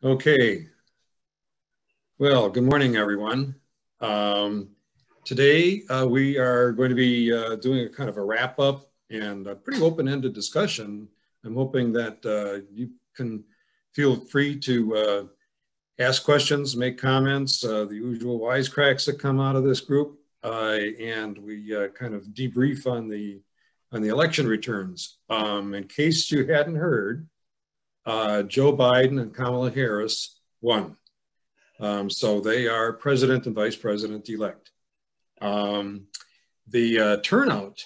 Okay, well, good morning, everyone. Today we are going to be doing a kind of a wrap up and a pretty open-ended discussion. I'm hoping that you can feel free to ask questions, make comments, the usual wisecracks that come out of this group, and we kind of debrief on the election returns. In case you hadn't heard, Joe Biden and Kamala Harris won. So they are president and vice president elect. The turnout,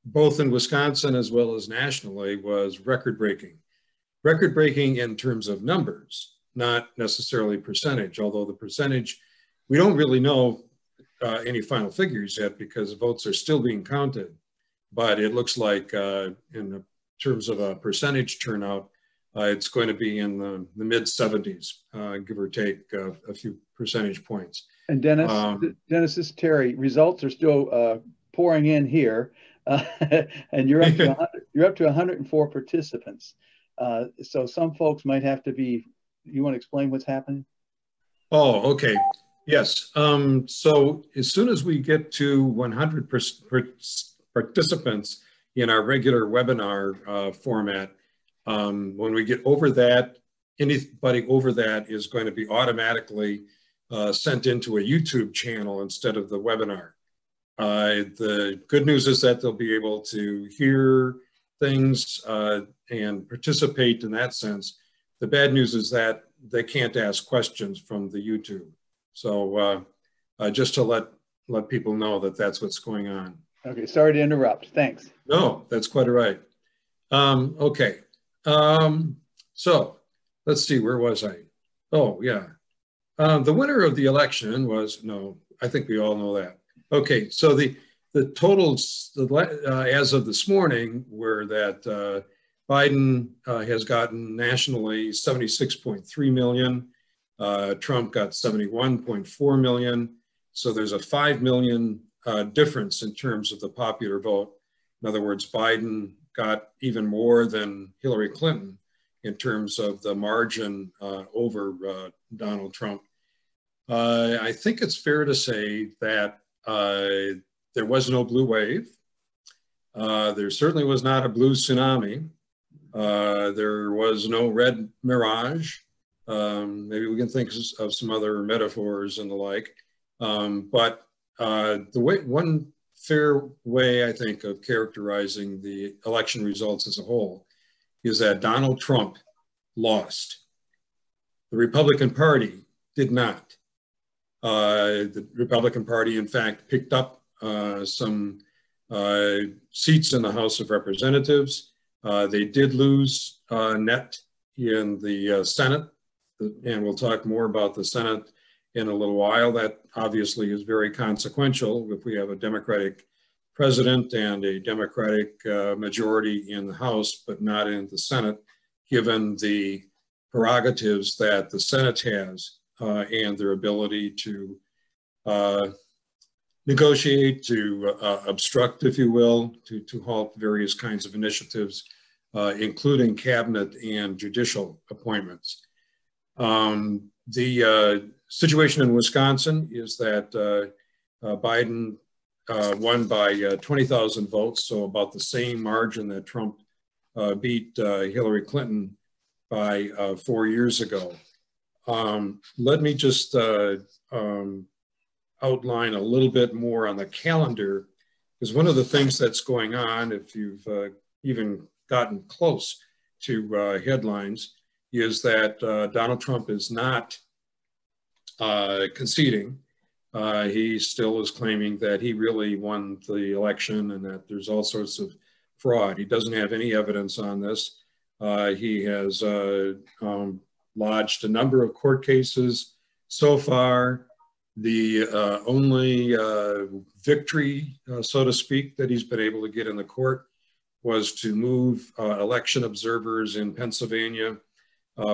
both in Wisconsin as well as nationally, was record-breaking. Record-breaking in terms of numbers, not necessarily percentage, although the percentage, we don't really know any final figures yet because the votes are still being counted. But it looks like in terms of a percentage turnout, it's going to be in the mid-70s, give or take a few percentage points. And Dennis, this is Terry. Results are still pouring in here, and you're up to 104 participants. So some folks might have to be. You want to explain what's happening? Oh, okay. Yes. So as soon as we get to 100 participants in our regular webinar format, when we get over that, anybody over that is going to be automatically sent into a YouTube channel instead of the webinar. The good news is that they'll be able to hear things and participate in that sense. The bad news is that they can't ask questions from the YouTube. So just to let people know that that's what's going on. Okay, sorry to interrupt. Thanks. No, that's quite all right. Okay. So let's see, where was I? Oh, yeah. The winner of the election was, no, I think we all know that. Okay, so the totals as of this morning were that Biden has gotten nationally 76.3 million. Trump got 71.4 million. So there's a 5 million difference in terms of the popular vote. In other words, Biden got even more than Hillary Clinton in terms of the margin over Donald Trump. I think it's fair to say that there was no blue wave. There certainly was not a blue tsunami. There was no red mirage. Maybe we can think of some other metaphors and the like. But one fair way, I think, of characterizing the election results as a whole is that Donald Trump lost. The Republican Party did not. The Republican Party, in fact, picked up some seats in the House of Representatives. They did lose net in the Senate, and we'll talk more about the Senate in a little while. That obviously is very consequential if we have a Democratic president and a Democratic majority in the House, but not in the Senate, given the prerogatives that the Senate has and their ability to negotiate, to obstruct, if you will, to halt various kinds of initiatives, including cabinet and judicial appointments. The situation in Wisconsin is that Biden won by 20,000 votes, so about the same margin that Trump beat Hillary Clinton by 4 years ago. Let me just outline a little bit more on the calendar, because one of the things that's going on, if you've even gotten close to headlines, is that Donald Trump is not conceding. He still is claiming that he really won the election and that there's all sorts of fraud. He doesn't have any evidence on this. He has lodged a number of court cases so far. The only victory, so to speak, that he's been able to get in the court was to move election observers in Pennsylvania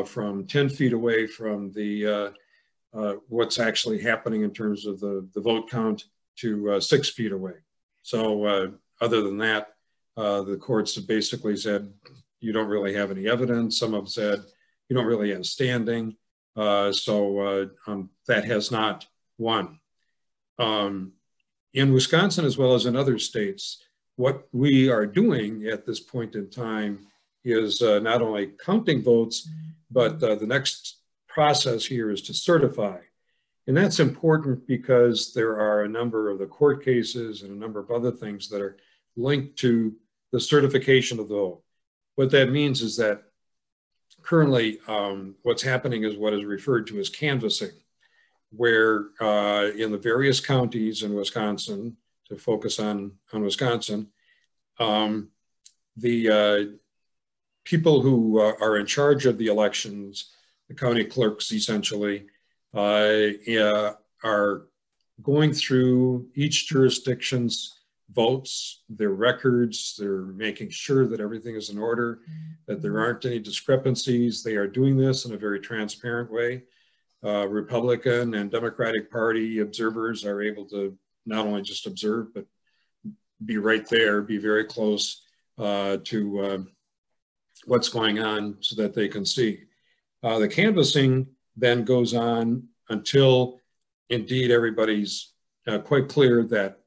from 10 feet away from the what's actually happening in terms of the vote count to 6 feet away. So other than that, the courts have basically said, you don't really have any evidence. Some have said, you don't really have standing. That has not won. In Wisconsin, as well as in other states, what we are doing at this point in time is not only counting votes, but the next process here is to certify. And that's important because there are a number of the court cases and a number of other things that are linked to the certification of the vote. What that means is that currently what's happening is what is referred to as canvassing, where in the various counties in Wisconsin, to focus on Wisconsin, the people who are in charge of the elections, the county clerks essentially, are going through each jurisdiction's votes, their records, they're making sure that everything is in order, that there aren't any discrepancies. They are doing this in a very transparent way. Republican and Democratic Party observers are able to not only just observe, but be right there, be very close to what's going on so that they can see. The canvassing then goes on until indeed everybody's quite clear that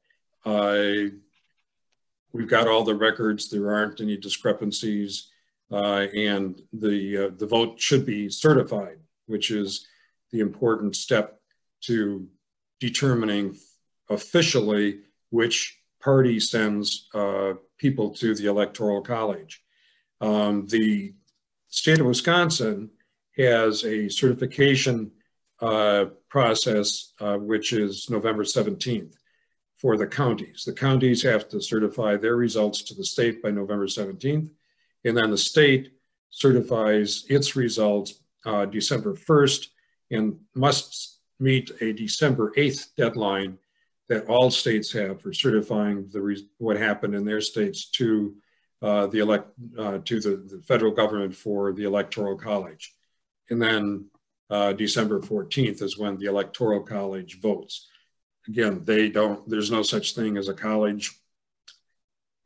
we've got all the records, there aren't any discrepancies, and the vote should be certified, which is the important step to determining officially which party sends people to the Electoral College. The state of Wisconsin has a certification process, which is November 17th for the counties. The counties have to certify their results to the state by November 17th, and then the state certifies its results December 1st and must meet a December 8th deadline that all states have for certifying what happened in their states to the federal government for the Electoral College. And then December 14th is when the Electoral College votes. Again, there's no such thing as a college.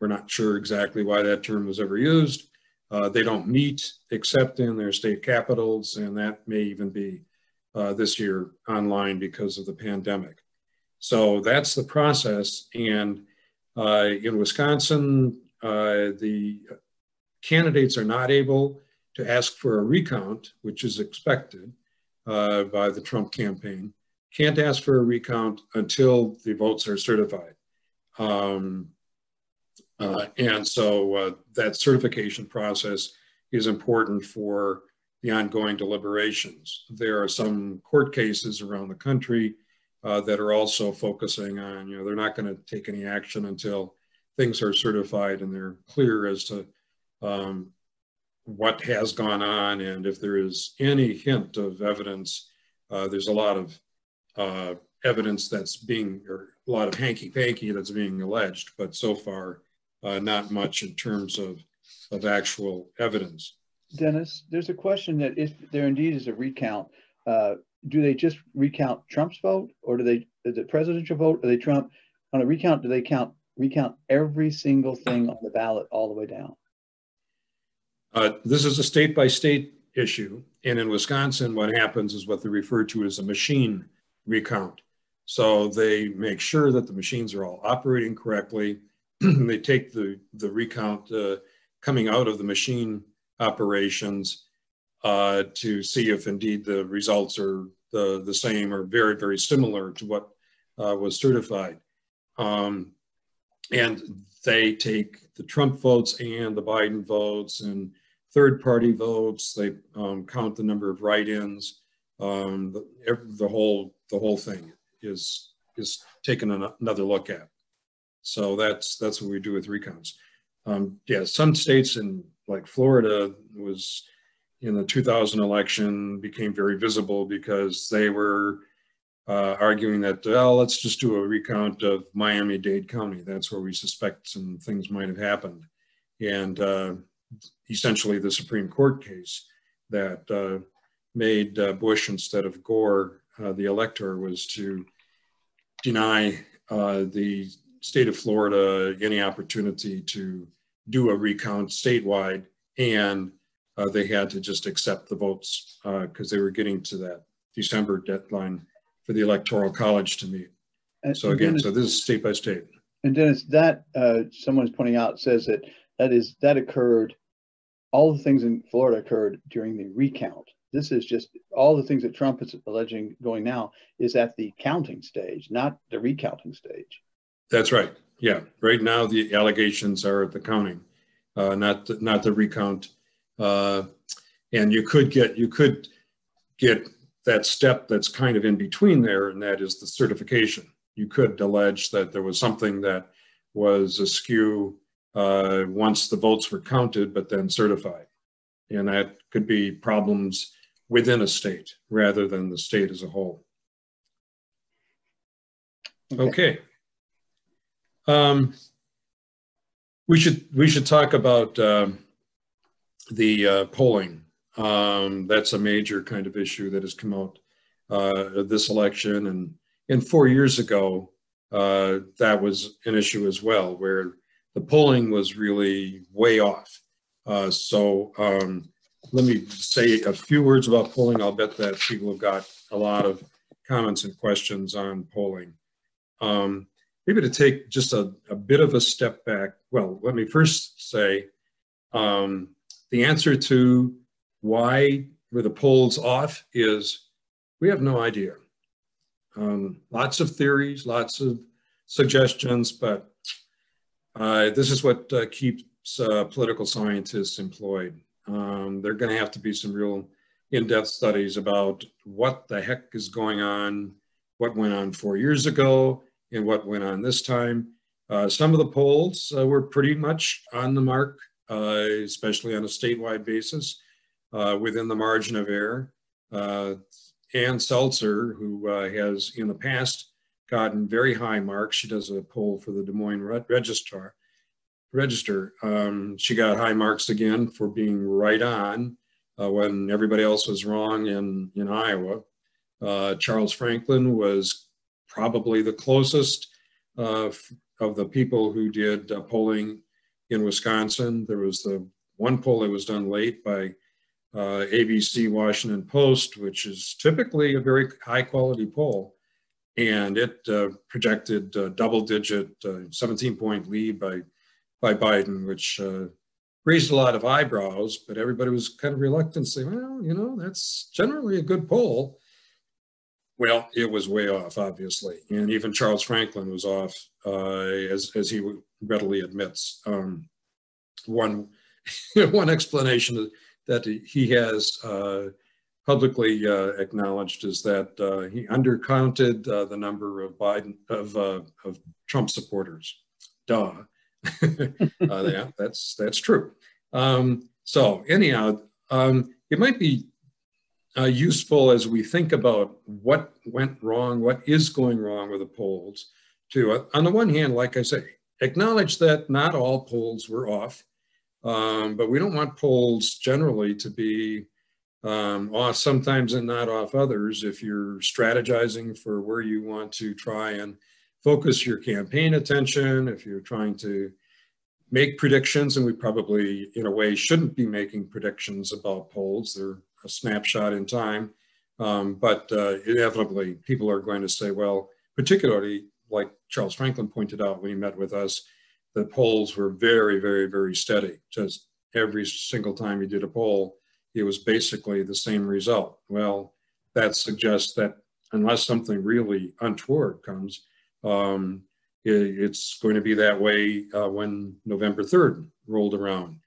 We're not sure exactly why that term was ever used. They don't meet except in their state capitals, and that may even be this year online because of the pandemic. So that's the process. And in Wisconsin, the candidates are not able to ask for a recount, which is expected by the Trump campaign. Can't ask for a recount until the votes are certified. And so that certification process is important for the ongoing deliberations. There are some court cases around the country that are also focusing on, they're not going to take any action until things are certified and they're clear as to what has gone on. And if there is any hint of evidence, there's a lot of evidence that's or a lot of hanky-panky that's being alleged, but so far, not much in terms of actual evidence. Dennis, there's a question that if there indeed is a recount, do they just recount Trump's vote, or is it presidential vote? Are they Trump on a recount? Do they recount every single thing on the ballot all the way down? This is a state-by-state issue, and in Wisconsin, what happens is what they refer to as a machine recount. So they make sure that the machines are all operating correctly. They take the recount coming out of the machine operations to see if indeed the results are the same or very, very similar to what was certified. And they take the Trump votes and the Biden votes and third-party votes. They count the number of write-ins. The whole thing is taken another look at. So that's what we do with recounts. Yeah, some states like Florida was in the 2000 election became very visible because they were arguing that, well, let's just do a recount of Miami-Dade County. That's where we suspect some things might have happened. And essentially the Supreme Court case that made Bush instead of Gore the elector was to deny the state of Florida any opportunity to do a recount statewide and they had to just accept the votes because they were getting to that December deadline for the Electoral College to meet. So again, Dennis, so this is state by state. And Dennis, that someone's pointing out says that occurred, all the things in Florida occurred during the recount. This is just all the things that Trump is alleging going now is at the counting stage, not the recounting stage. That's right. Yeah. Right now, the allegations are at the counting, not the recount. And you could get that step that's kind of in between there, and that is the certification. You could allege that there was something that was askew once the votes were counted, but then certified. And that could be problems within a state rather than the state as a whole. Okay. We should talk about the polling. That's a major kind of issue that has come out this election, and 4 years ago that was an issue as well, where the polling was really way off. Let me say a few words about polling. I'll bet that people have got a lot of comments and questions on polling. Maybe to take just a bit of a step back. Well, let me first say the answer to why were the polls off is we have no idea. Lots of theories, lots of suggestions, but this is what keeps political scientists employed. There are going to have to be some real in-depth studies about what the heck is going on, what went on 4 years ago, and what went on this time. Some of the polls were pretty much on the mark, especially on a statewide basis, within the margin of error. Ann Seltzer, who has in the past gotten very high marks, she does a poll for the Des Moines Register. She got high marks again for being right on when everybody else was wrong in Iowa. Charles Franklin was probably the closest of the people who did polling in Wisconsin. There was the one poll that was done late by ABC Washington Post, which is typically a very high quality poll. And it projected a double-digit 17-point lead by Biden, which raised a lot of eyebrows, but everybody was kind of reluctant to say, well, you know, that's generally a good poll. Well, it was way off, obviously. And even Charles Franklin was off, as he readily admits. One explanation that he has publicly acknowledged is that he undercounted the number of Trump supporters. Duh. Yeah, that's true. So anyhow, it might be useful as we think about what went wrong, what is going wrong with the polls, to, on the one hand, like I say, acknowledge that not all polls were off, but we don't want polls generally to be off sometimes and not off others. If you're strategizing for where you want to try and focus your campaign attention, if you're trying to make predictions, and we probably in a way shouldn't be making predictions about polls, they're a snapshot in time, but inevitably people are going to say, well, particularly like Charles Franklin pointed out when he met with us, the polls were very, very, very steady. Just every single time he did a poll, it was basically the same result. Well, that suggests that unless something really untoward comes, it's going to be that way when November 3rd rolled around.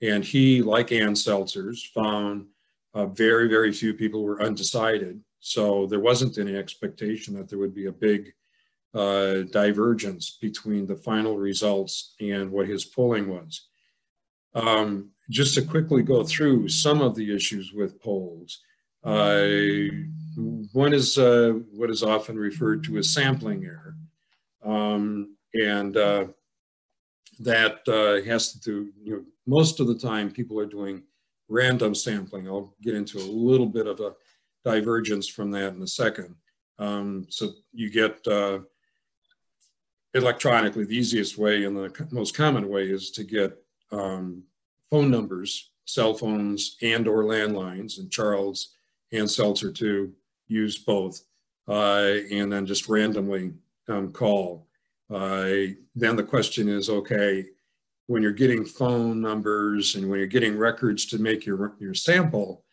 And he, like Ann Seltzer's, found very, very few people were undecided. So there wasn't any expectation that there would be a big divergence between the final results and what his polling was. Just to quickly go through some of the issues with polls. One is what is often referred to as sampling error. That has to do, most of the time people are doing random sampling. I'll get into a little bit of a divergence from that in a second. So you get electronically, the easiest way and the most common way is to get phone numbers cell phones and or landlines, and Charles and Seltzer too used both, and then just randomly call. Then the question is, okay, when you're getting phone numbers and when you're getting records to make your sample,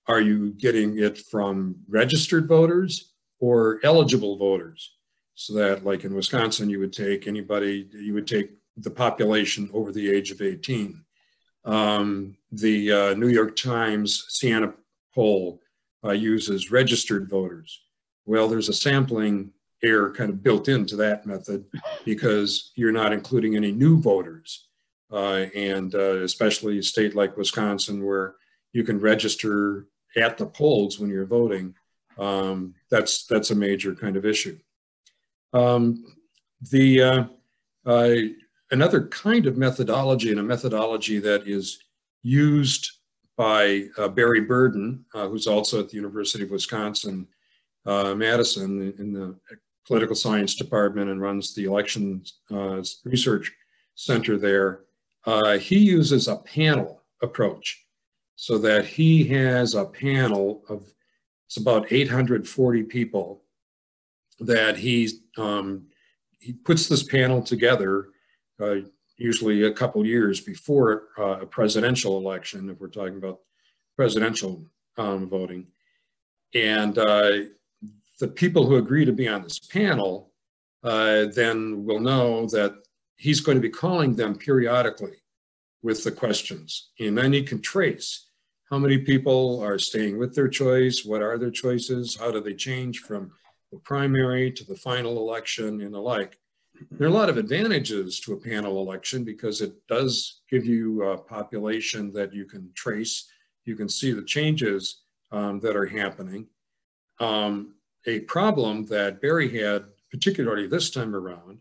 are you getting it from registered voters or eligible voters? So that, like in Wisconsin, you would take the population over the age of 18. The New York Times Siena poll uses registered voters. Well, there's a sampling error kind of built into that method because you're not including any new voters. And especially a state like Wisconsin, where you can register at the polls when you're voting, that's a major kind of issue. Another kind of methodology, and a methodology that is used by Barry Burden, who's also at the University of Wisconsin, Madison, in the political science department and runs the elections research center there. He uses a panel approach, so that he has a panel of, it's about 840 people that he puts this panel together, usually a couple years before a presidential election, if we're talking about presidential voting. And the people who agree to be on this panel then will know that he's going to be calling them periodically with the questions. And then he can trace how many people are staying with their choice, what are their choices, how do they change from the primary to the final election, and the like. There are a lot of advantages to a panel election because it does give you a population that you can trace. You can see the changes that are happening. A problem that Barry had, particularly this time around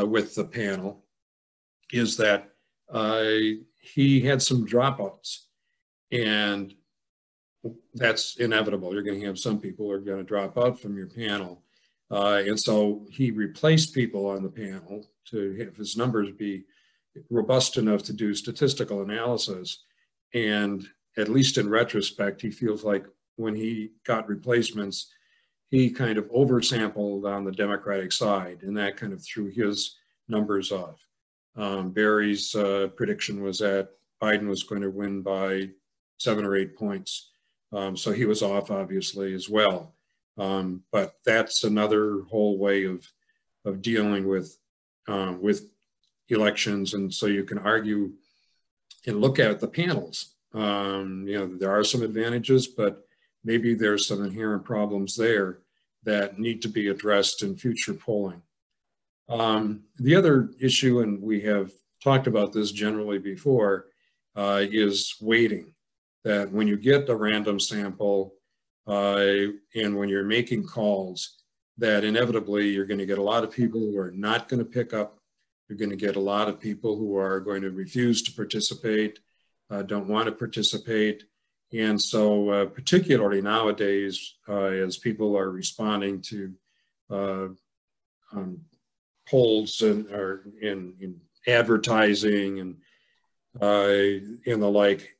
with the panel, is that he had some dropouts, and that's inevitable. You're going to have some people who are going to drop out from your panel. And so he replaced people on the panel to have his numbers be robust enough to do statistical analysis. And at least in retrospect, he feels like when he got replacements, he kind of oversampled on the Democratic side, and that kind of threw his numbers off. Barry's prediction was that Biden was going to win by 7 or 8 points. So he was off, obviously, as well. But that's another whole way of dealing with elections. And so you can argue and look at the panels. There are some advantages, but maybe there's some inherent problems there that need to be addressed in future polling. The other issue, and we have talked about this generally before, is weighting. That when you get a random sample and when you're making calls, that inevitably you're going to get a lot of people who are not going to pick up. You're going to get a lot of people who are going to refuse to participate, don't want to participate. And so particularly nowadays, as people are responding to polls or in advertising and the like,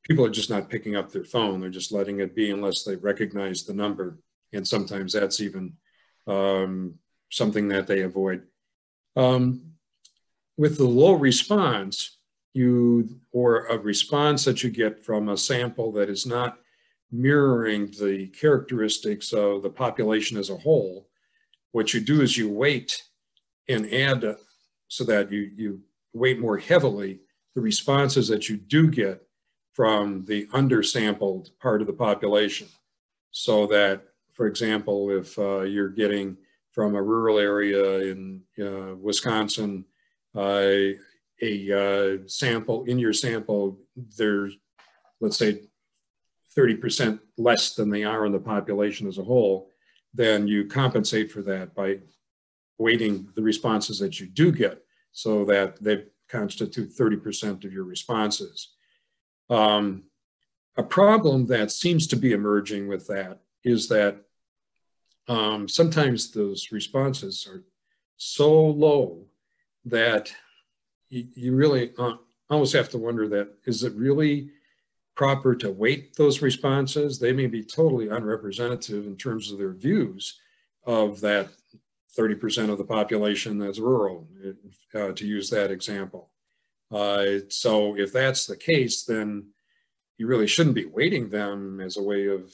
people are just not picking up their phone. They're just letting it be unless they recognize the number. And sometimes that's even something that they avoid. With the low response, or a response that you get from a sample that is not mirroring the characteristics of the population as a whole, what you do is you weight and add so that you weight more heavily the responses that you do get from the undersampled part of the population. So that, for example, if you're getting from a rural area in Wisconsin, a sample, in your sample, there's, let's say, 30% less than they are in the population as a whole, then you compensate for that by weighting the responses that you do get so that they constitute 30% of your responses. A problem that seems to be emerging with that is that sometimes those responses are so low that you really, almost have to wonder that, is it really proper to weight those responses? They may be totally unrepresentative in terms of their views of that 30% of the population that's rural, to use that example. So if that's the case, then you really shouldn't be weighting them as a way of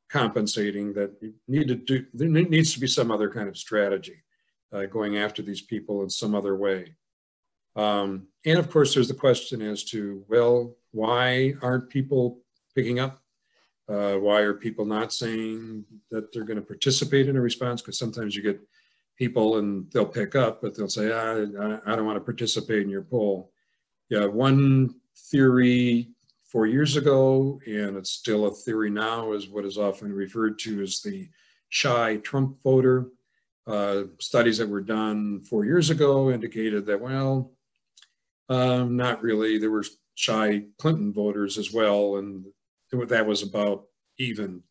compensating. That you need to do, there needs to be some other kind of strategy going after these people in some other way. And of course, there's the question as to, well, why aren't people picking up? Why are people not saying that they're going to participate in a response? Because sometimes you get people and they'll pick up, but they'll say, I don't want to participate in your poll. Yeah, one theory 4 years ago, and it's still a theory now, is what is often referred to as the shy Trump voter. Studies that were done 4 years ago indicated that, well, not really. There were shy Clinton voters as well, and that was about even.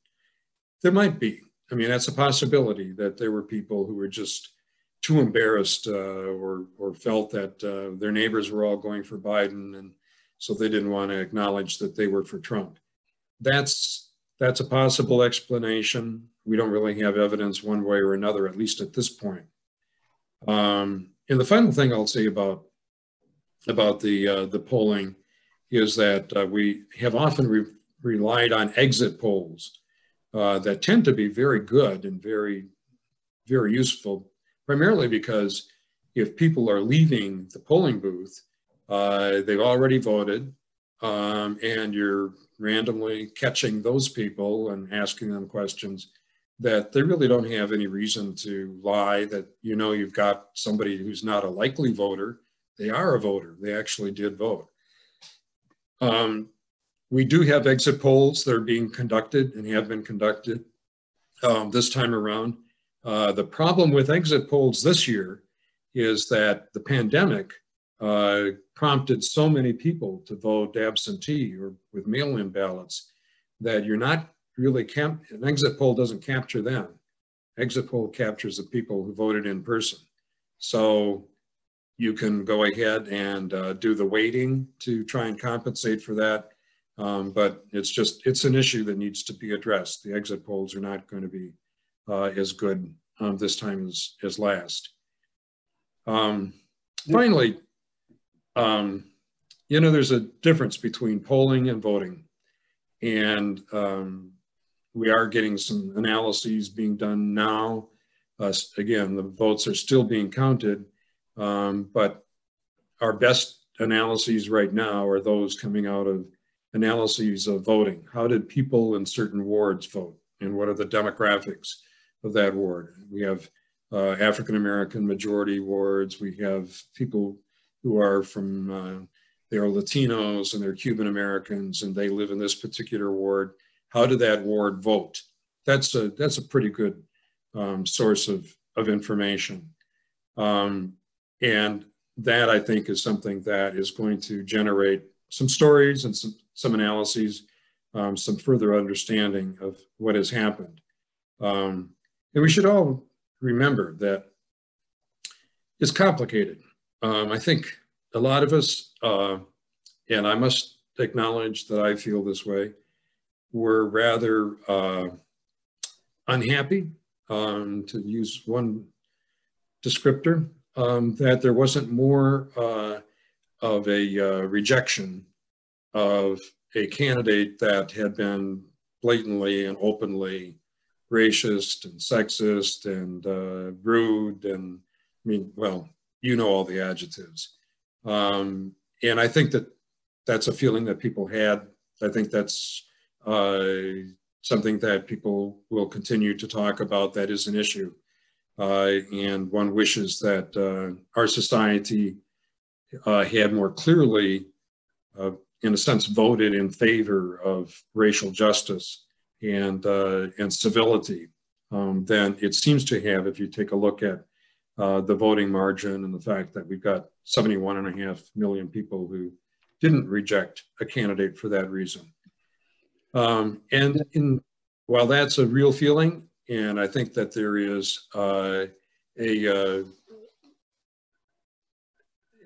There might be. I mean, that's a possibility that there were people who were just too embarrassed or felt that their neighbors were all going for Biden, and so they didn't want to acknowledge that they were for Trump. That's a possible explanation. We don't really have evidence one way or another, at least at this point. And the final thing I'll say about the polling is that we have often relied on exit polls that tend to be very good and very, very useful, primarily because if people are leaving the polling booth, they've already voted, and you're randomly catching those people and asking them questions that they really don't have any reason to lie, that you know you've got somebody who's not a likely voter. They are a voter. They actually did vote. We do have exit polls that are being conducted and have been conducted this time around. The problem with exit polls this year is that the pandemic prompted so many people to vote absentee or with mail-in ballots that you're not really, an exit poll doesn't capture them. Exit poll captures the people who voted in person. So you can go ahead and do the weighting to try and compensate for that. But it's an issue that needs to be addressed. The exit polls are not going to be as good this time as last. Finally, you know, there's a difference between polling and voting. And we are getting some analyses being done now. Again, the votes are still being counted, but our best analyses right now are those coming out of analyses of voting. How did people in certain wards vote? And what are the demographics of that ward? We have African-American majority wards. We have people who are from, they're Latinos and they're Cuban Americans and they live in this particular ward. How did that ward vote? That's a pretty good source of information. And that, I think, is something that is going to generate some stories and some analyses, some further understanding of what has happened. And we should all remember that it's complicated. I think a lot of us, and I must acknowledge that I feel this way, were rather unhappy, to use one descriptor, that there wasn't more of a rejection of a candidate that had been blatantly and openly racist and sexist and rude, and I mean, well, you know all the adjectives. And I think that that's a feeling that people had. I think that's something that people will continue to talk about. That is an issue. And one wishes that our society had more clearly, in a sense, voted in favor of racial justice and civility than it seems to have, if you take a look at the voting margin and the fact that we've got 71.5 million people who didn't reject a candidate for that reason. While that's a real feeling, and I think that there is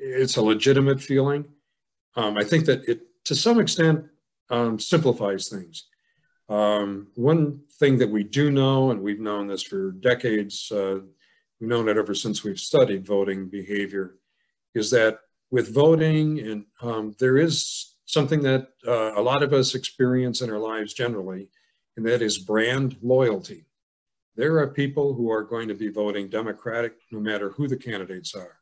it's a legitimate feeling, I think that it, to some extent, simplifies things. One thing that we do know, and we've known this for decades, we've known it ever since we've studied voting behavior, is that with voting, and there is something that a lot of us experience in our lives generally, and that is brand loyalty. There are people who are going to be voting Democratic no matter who the candidates are.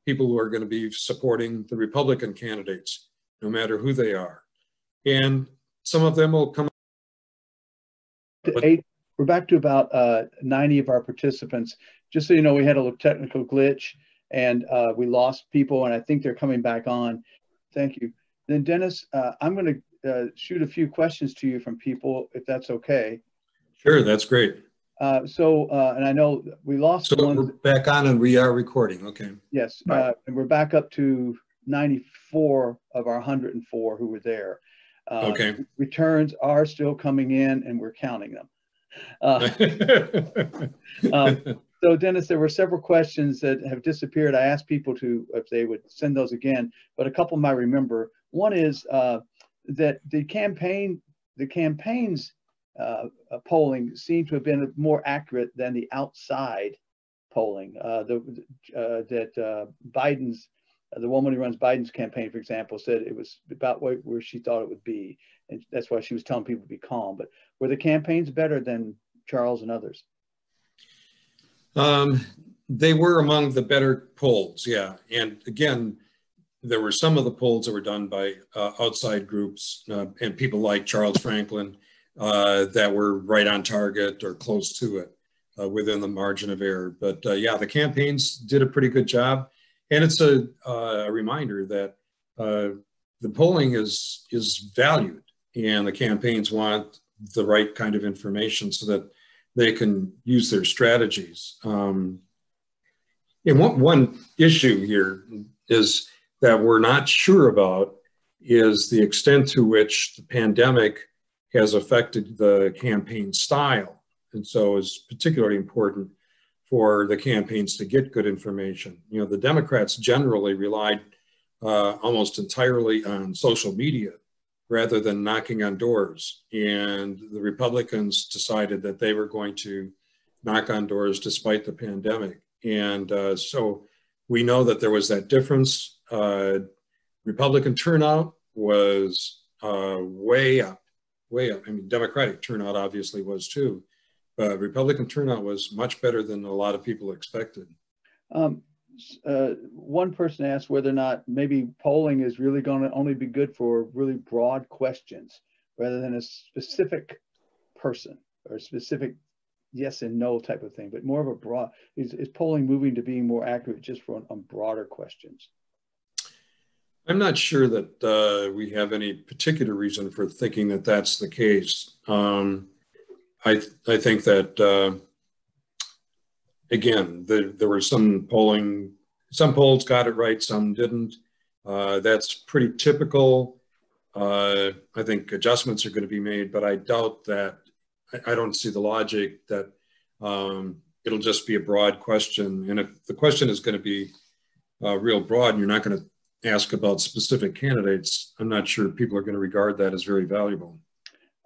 People who are going to be supporting the Republican candidates no matter who they are. And some of them will come. We're back to about 90 of our participants. Just so you know, we had a little technical glitch and we lost people, and I think they're coming back on. Thank you. Then Dennis, I'm going to shoot a few questions to you from people, if that's okay. Sure, that's great. And I know we lost one. So we're back on and we are recording, okay. Yes, right. And we're back up to 94 of our 104 who were there. Okay. Returns are still coming in and we're counting them. So Dennis, there were several questions that have disappeared. I asked people if they would send those again, but a couple might remember. One is that the campaign's polling seemed to have been more accurate than the outside polling. Biden's, the woman who runs Biden's campaign, for example, said it was about where she thought it would be. And that's why she was telling people to be calm. But were the campaigns better than Charles and others? They were among the better polls, yeah. And again, there were some of the polls that were done by outside groups and people like Charles Franklin that were right on target or close to it within the margin of error. But yeah, the campaigns did a pretty good job. And it's a reminder that the polling is valued, and the campaigns want the right kind of information so that they can use their strategies. And one issue here is that we're not sure about is the extent to which the pandemic has affected the campaign style. And so it's particularly important for the campaigns to get good information. You know, the Democrats generally relied almost entirely on social media rather than knocking on doors. And the Republicans decided that they were going to knock on doors despite the pandemic. And so we know that there was that difference. Republican turnout was way up. I mean, Democratic turnout obviously was too. Republican turnout was much better than a lot of people expected. One person asked whether or not maybe polling is really going to only be good for really broad questions rather than a specific person or a specific yes and no type of thing, but more of a broad, is polling moving to being more accurate just for on broader questions? I'm not sure that we have any particular reason for thinking that that's the case. I think that, again, there were some polls got it right, some didn't. That's pretty typical. I think adjustments are going to be made, but I doubt that, I don't see the logic that it'll just be a broad question. And if the question is going to be real broad and you're not going to ask about specific candidates, I'm not sure people are going to regard that as very valuable.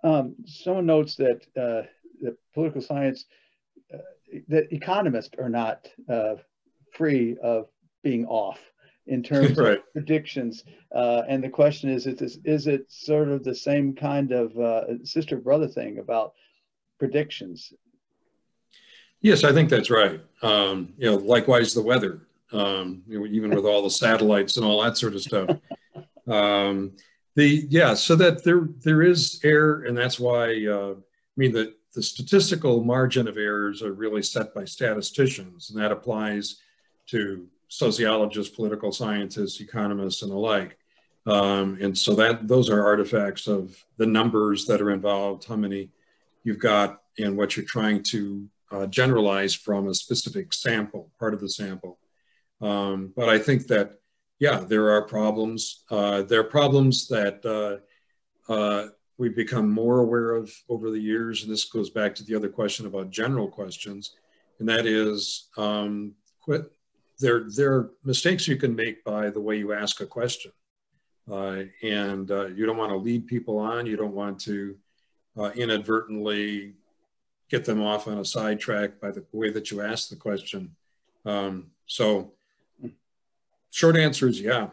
Someone notes that that political science, that economists are not free of being off in terms right. of predictions. And the question is it sort of the same kind of sister brother thing about predictions? Yes, I think that's right. You know, likewise the weather, you know, even with all the satellites and all that sort of stuff. So that there is error, and that's why I mean the statistical margin of errors are really set by statisticians, and that applies to sociologists, political scientists, economists, and the like. And so those are artifacts of the numbers that are involved, how many you've got, and what you're trying to generalize from a specific sample, part of the sample. But I think that, yeah, there are problems. There are problems that we've become more aware of over the years. And this goes back to the other question about general questions. And that is, there are mistakes you can make by the way you ask a question. and you don't want to lead people on. You don't want to inadvertently get them off on a sidetrack by the way that you ask the question. So short answer is yeah.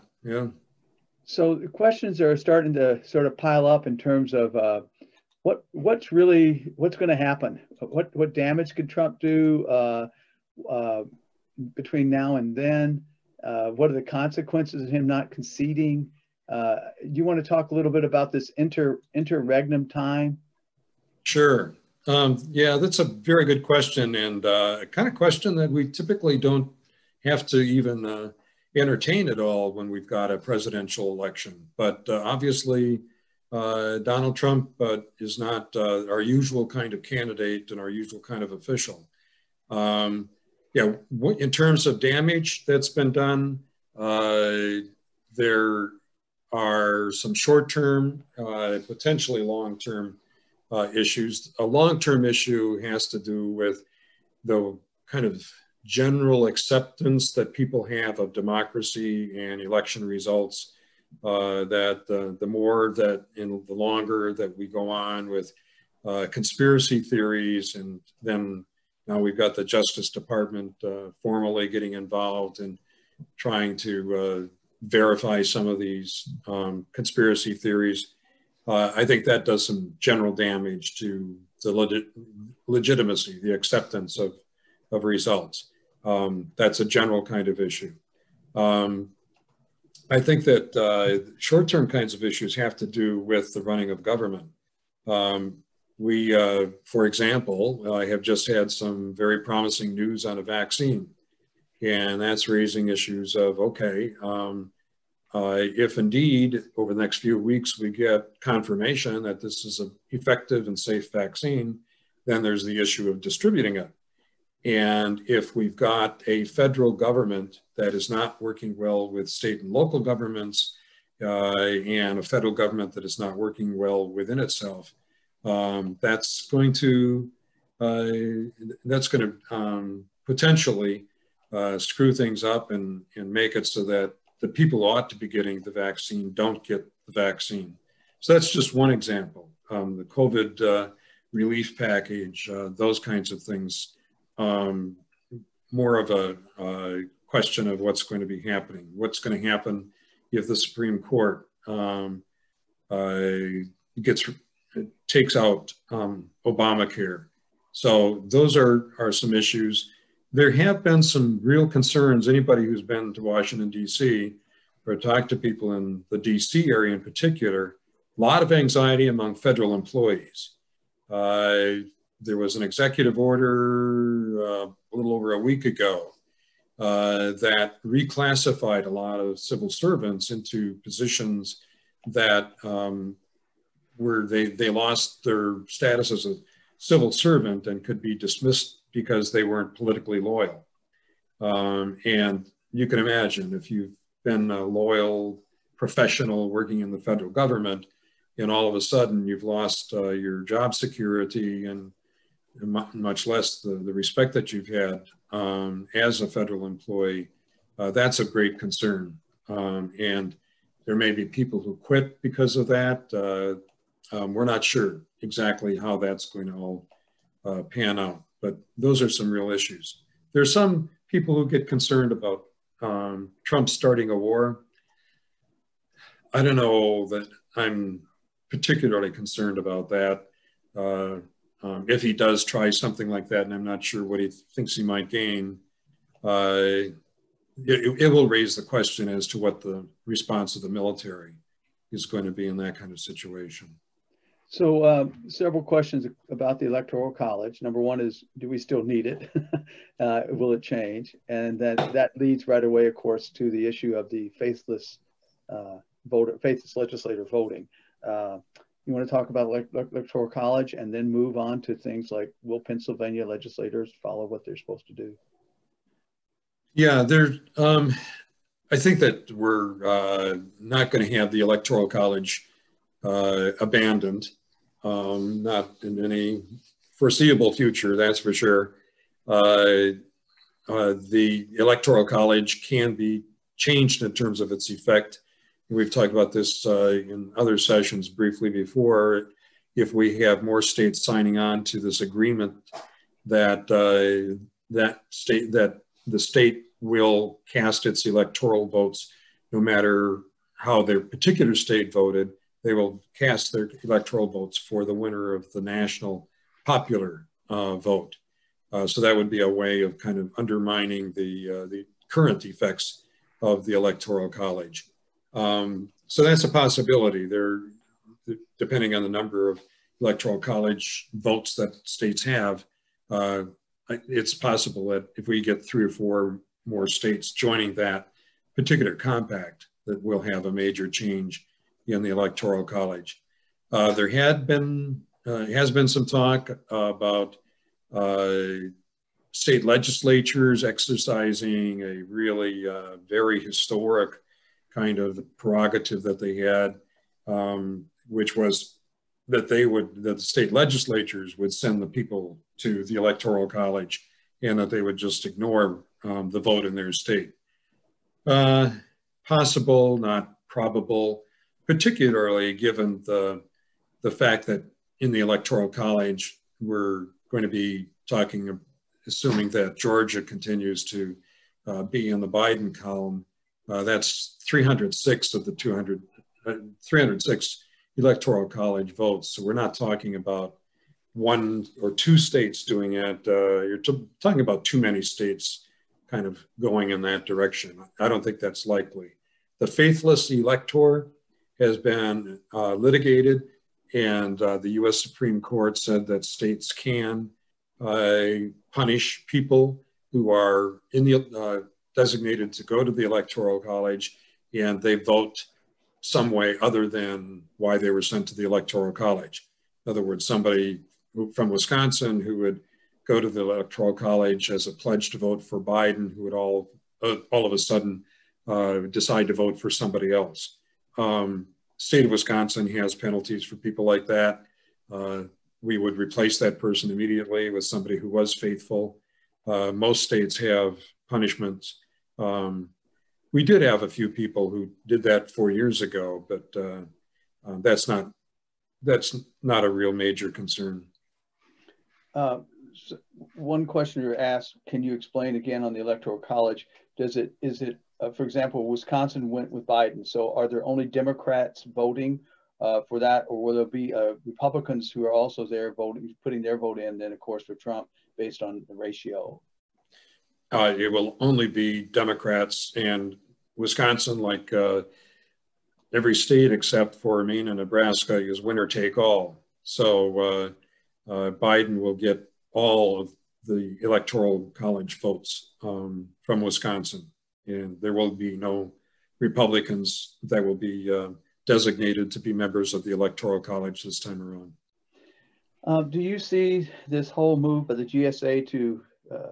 So the questions are starting to sort of pile up in terms of what's going to happen? What damage could Trump do between now and then? What are the consequences of him not conceding? You want to talk a little bit about this interregnum time? Sure. Yeah, that's a very good question, and a kind of question that we typically don't have to even entertain at all when we've got a presidential election. But obviously, Donald Trump is not our usual kind of candidate and our usual kind of official. Yeah, in terms of damage that's been done, there are some short-term, potentially long-term issues. A long-term issue has to do with the kind of general acceptance that people have of democracy and election results, that the more that in the longer that we go on with conspiracy theories, and then now we've got the Justice Department formally getting involved in trying to verify some of these conspiracy theories. I think that does some general damage to the legitimacy, the acceptance of results. That's a general kind of issue. I think that short-term kinds of issues have to do with the running of government. For example, I have just had some very promising news on a vaccine, and that's raising issues of, okay, if indeed over the next few weeks we get confirmation that this is an effective and safe vaccine, then there's the issue of distributing it. And if we've got a federal government that is not working well with state and local governments, and a federal government that is not working well within itself, that's going to potentially screw things up and make it so that the people who ought to be getting the vaccine don't get the vaccine. So that's just one example. The COVID relief package, those kinds of things, more of a question of what's going to be happening. What's going to happen if the Supreme Court takes out Obamacare? So those are some issues. There have been some real concerns. Anybody who's been to Washington, D.C., or talked to people in the D.C. area in particular, a lot of anxiety among federal employees. There was an executive order a little over a week ago that reclassified a lot of civil servants into positions that they lost their status as a civil servant and could be dismissed because they weren't politically loyal. And you can imagine if you've been a loyal professional working in the federal government, and all of a sudden you've lost your job security and much less the respect that you've had as a federal employee, that's a great concern. And there may be people who quit because of that. We're not sure exactly how that's going to all pan out, but those are some real issues. There's some people who get concerned about Trump starting a war. I don't know that I'm particularly concerned about that. If he does try something like that, and I'm not sure what he thinks he might gain, it will raise the question as to what the response of the military is going to be in that kind of situation. So several questions about the Electoral College. Number one is, do we still need it? Will it change? And that leads right away, of course, to the issue of the faithless legislator voting. You want to talk about Electoral College and then move on to things like, will Pennsylvania legislators follow what they're supposed to do? Yeah, I think that we're not going to have the Electoral College abandoned, not in any foreseeable future, that's for sure. The Electoral College can be changed in terms of its effect we've talked about this in other sessions briefly before, if we have more states signing on to this agreement that that the state will cast its electoral votes no matter how their particular state voted, they will cast their electoral votes for the winner of the national popular vote. So that would be a way of kind of undermining the current effects of the Electoral College. So that's a possibility. There, depending on the number of Electoral College votes that states have, it's possible that if we get 3 or 4 more states joining that particular compact, that we'll have a major change in the Electoral College. There has been some talk about state legislatures exercising a really very historic kind of prerogative that they had, which was that the state legislatures would send the people to the Electoral College and that they would just ignore the vote in their state. Possible, not probable, particularly given the fact that in the Electoral College, we're going to be talking, assuming that Georgia continues to be in the Biden column. That's 306 of the 306 Electoral College votes. So we're not talking about 1 or 2 states doing it. You're talking about too many states kind of going in that direction. I don't think that's likely. The faithless elector has been litigated, and the US Supreme Court said that states can punish people who are in the designated to go to the Electoral College and they vote some way other than why they were sent to the Electoral College. In other words, somebody from Wisconsin who would go to the Electoral College as a pledge to vote for Biden, who would all of a sudden decide to vote for somebody else. State of Wisconsin has penalties for people like that. We would replace that person immediately with somebody who was faithful. Most states have punishments. We did have a few people who did that 4 years ago, but that's not a real major concern. So one question you asked, can you explain again on the Electoral College? Is it for example, Wisconsin went with Biden, so are there only Democrats voting for that, or will there be Republicans who are also there voting, putting their vote in, then of course for Trump based on the ratio? It will only be Democrats, and Wisconsin, like every state except for Maine and Nebraska, is winner take all. So Biden will get all of the Electoral College votes from Wisconsin, and there will be no Republicans that will be designated to be members of the Electoral College this time around. Do you see this whole move by the GSA to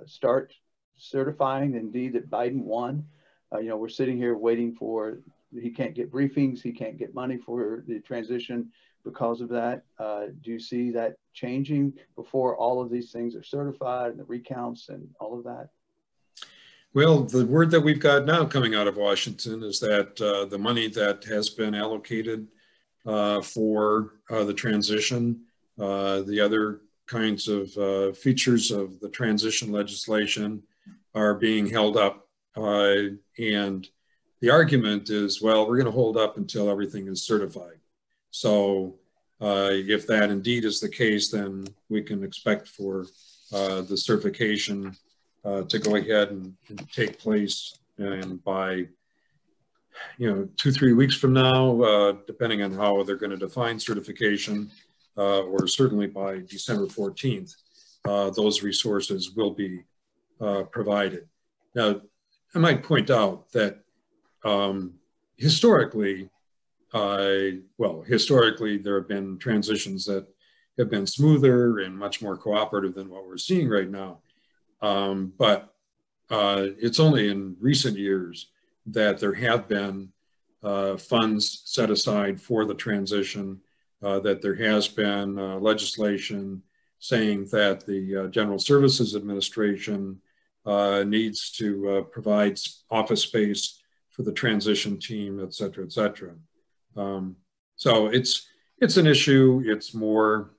start certifying indeed that Biden won? We're sitting here waiting for, he can't get briefings, he can't get money for the transition because of that. Do you see that changing before all of these things are certified and the recounts and all of that? Well, the word that we've got now coming out of Washington is that the money that has been allocated for the transition, the other kinds of features of the transition legislation are being held up. And the argument is, well, we're going to hold up until everything is certified. So if that indeed is the case, then we can expect for the certification to go ahead and take place, and by 2-3 weeks from now, depending on how they're going to define certification, or certainly by December 14th, those resources will be provided. Now, I might point out that historically, there have been transitions that have been smoother and much more cooperative than what we're seeing right now. But it's only in recent years that there have been funds set aside for the transition, that there has been legislation saying that the General Services Administration needs to provide office space for the transition team, et cetera, et cetera. So it's an issue. It's more,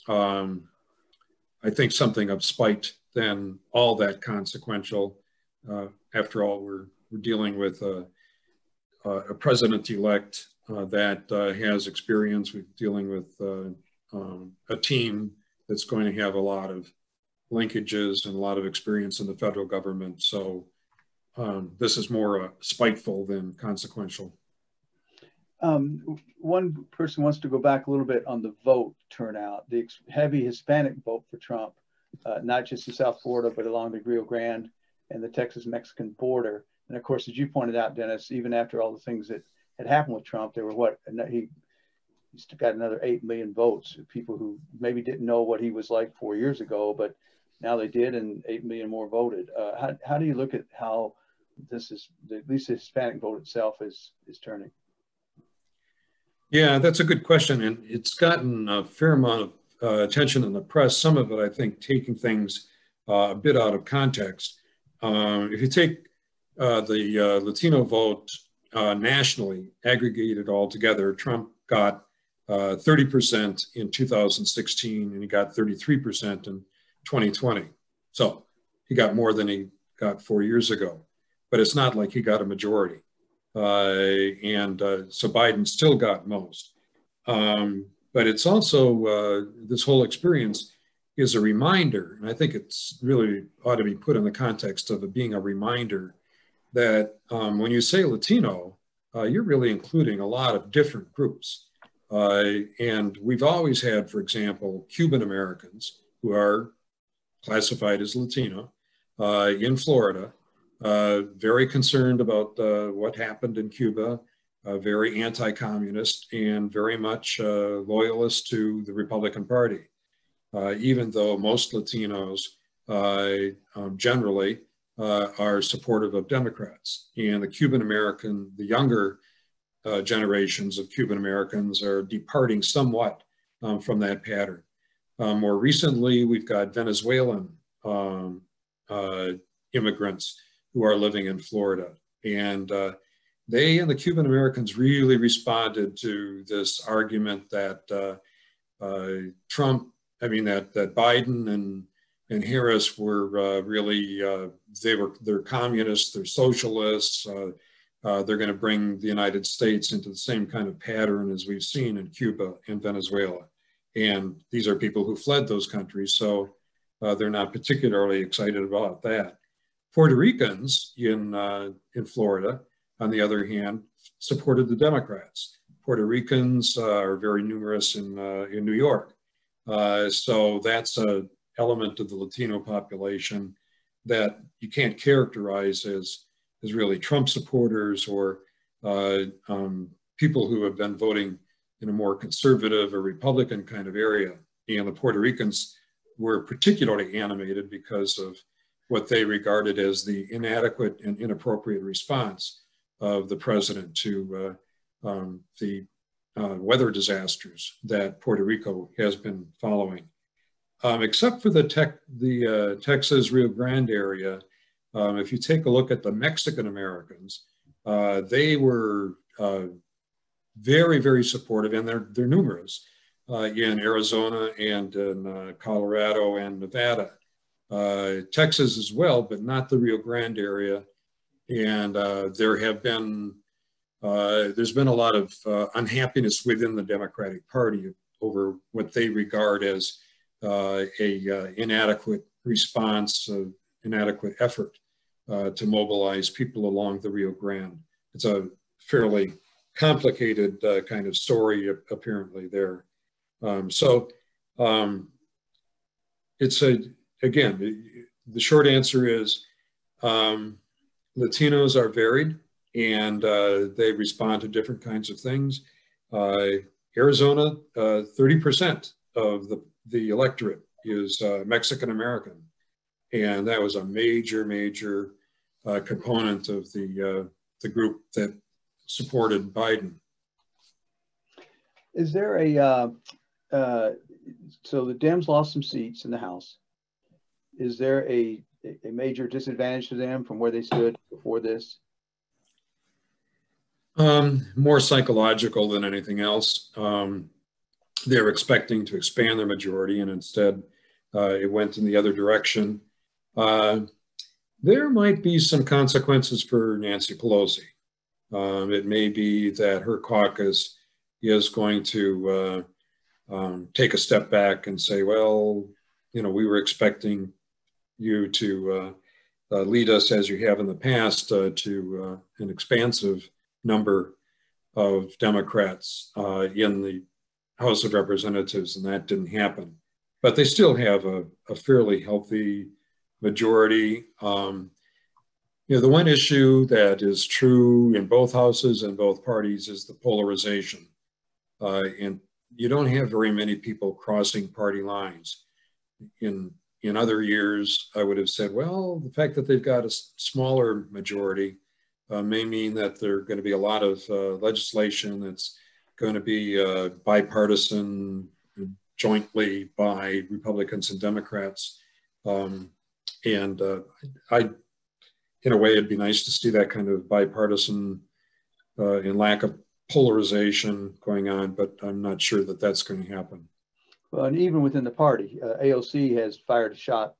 I think, something of spite than all that consequential. After all, we're dealing with a president-elect that has experience with dealing with a team that's going to have a lot of linkages and a lot of experience in the federal government. So this is more spiteful than consequential. One person wants to go back a little bit on the vote turnout, the heavy Hispanic vote for Trump, not just in South Florida, but along the Rio Grande and the Texas-Mexican border. And of course, as you pointed out, Dennis, even after all the things that had happened with Trump, there were what, he still got another 8 million votes, people who maybe didn't know what he was like 4 years ago, but now they did, and 8 million more voted. How do you look at how this is, at least the Hispanic vote itself is turning? Yeah, that's a good question. And it's gotten a fair amount of attention in the press, some of it, I think, taking things a bit out of context. If you take the Latino vote nationally, aggregated all together, Trump got 30% in 2016, and he got 33% in 2020. So he got more than he got 4 years ago, but it's not like he got a majority. So Biden still got most. But it's also, this whole experience is a reminder, and I think it's really ought to be put in the context of it being a reminder that when you say Latino, you're really including a lot of different groups. And we've always had, for example, Cuban Americans who are classified as Latino in Florida, very concerned about what happened in Cuba, very anti-communist and very much loyalist to the Republican Party, even though most Latinos generally are supportive of Democrats. And the Cuban American, the younger generations of Cuban Americans are departing somewhat from that pattern. More recently, we've got Venezuelan immigrants who are living in Florida. And they and the Cuban Americans really responded to this argument that that Biden and Harris were really, they're communists, they're socialists, they're going to bring the United States into the same kind of pattern as we've seen in Cuba and Venezuela. And these are people who fled those countries, so they're not particularly excited about that. Puerto Ricans in Florida, on the other hand, supported the Democrats. Puerto Ricans are very numerous in New York. So that's an element of the Latino population that you can't characterize as really Trump supporters or people who have been voting in a more conservative or Republican kind of area. And the Puerto Ricans were particularly animated because of what they regarded as the inadequate and inappropriate response of the president to the weather disasters that Puerto Rico has been following. Except for the Texas Rio Grande area, if you take a look at the Mexican Americans, they were very, very supportive, and they're numerous in Arizona and in Colorado and Nevada. Texas as well, but not the Rio Grande area. And there's been a lot of unhappiness within the Democratic Party over what they regard as inadequate response, inadequate effort to mobilize people along the Rio Grande. It's a fairly complicated kind of story apparently there. Again, the short answer is Latinos are varied and they respond to different kinds of things. Arizona, 30% of the electorate is Mexican American. And that was a major, major component of the group that supported Biden. Is there so the Dems lost some seats in the House. Is there a major disadvantage to them from where they stood before this? More psychological than anything else. They're expecting to expand their majority, and instead it went in the other direction. Uh, there might be some consequences for Nancy Pelosi. It may be that her caucus is going to take a step back and say, well, we were expecting you to lead us as you have in the past to an expansive number of Democrats in the House of Representatives, and that didn't happen. But they still have a fairly healthy majority. The one issue that is true in both houses and both parties is the polarization. And you don't have very many people crossing party lines. In other years, I would have said, well, the fact that they've got a smaller majority may mean that there are going to be a lot of legislation that's going to be bipartisan, jointly by Republicans and Democrats. In a way, it'd be nice to see that kind of bipartisan and lack of polarization going on, but I'm not sure that that's going to happen. Well, and even within the party, AOC has fired a shot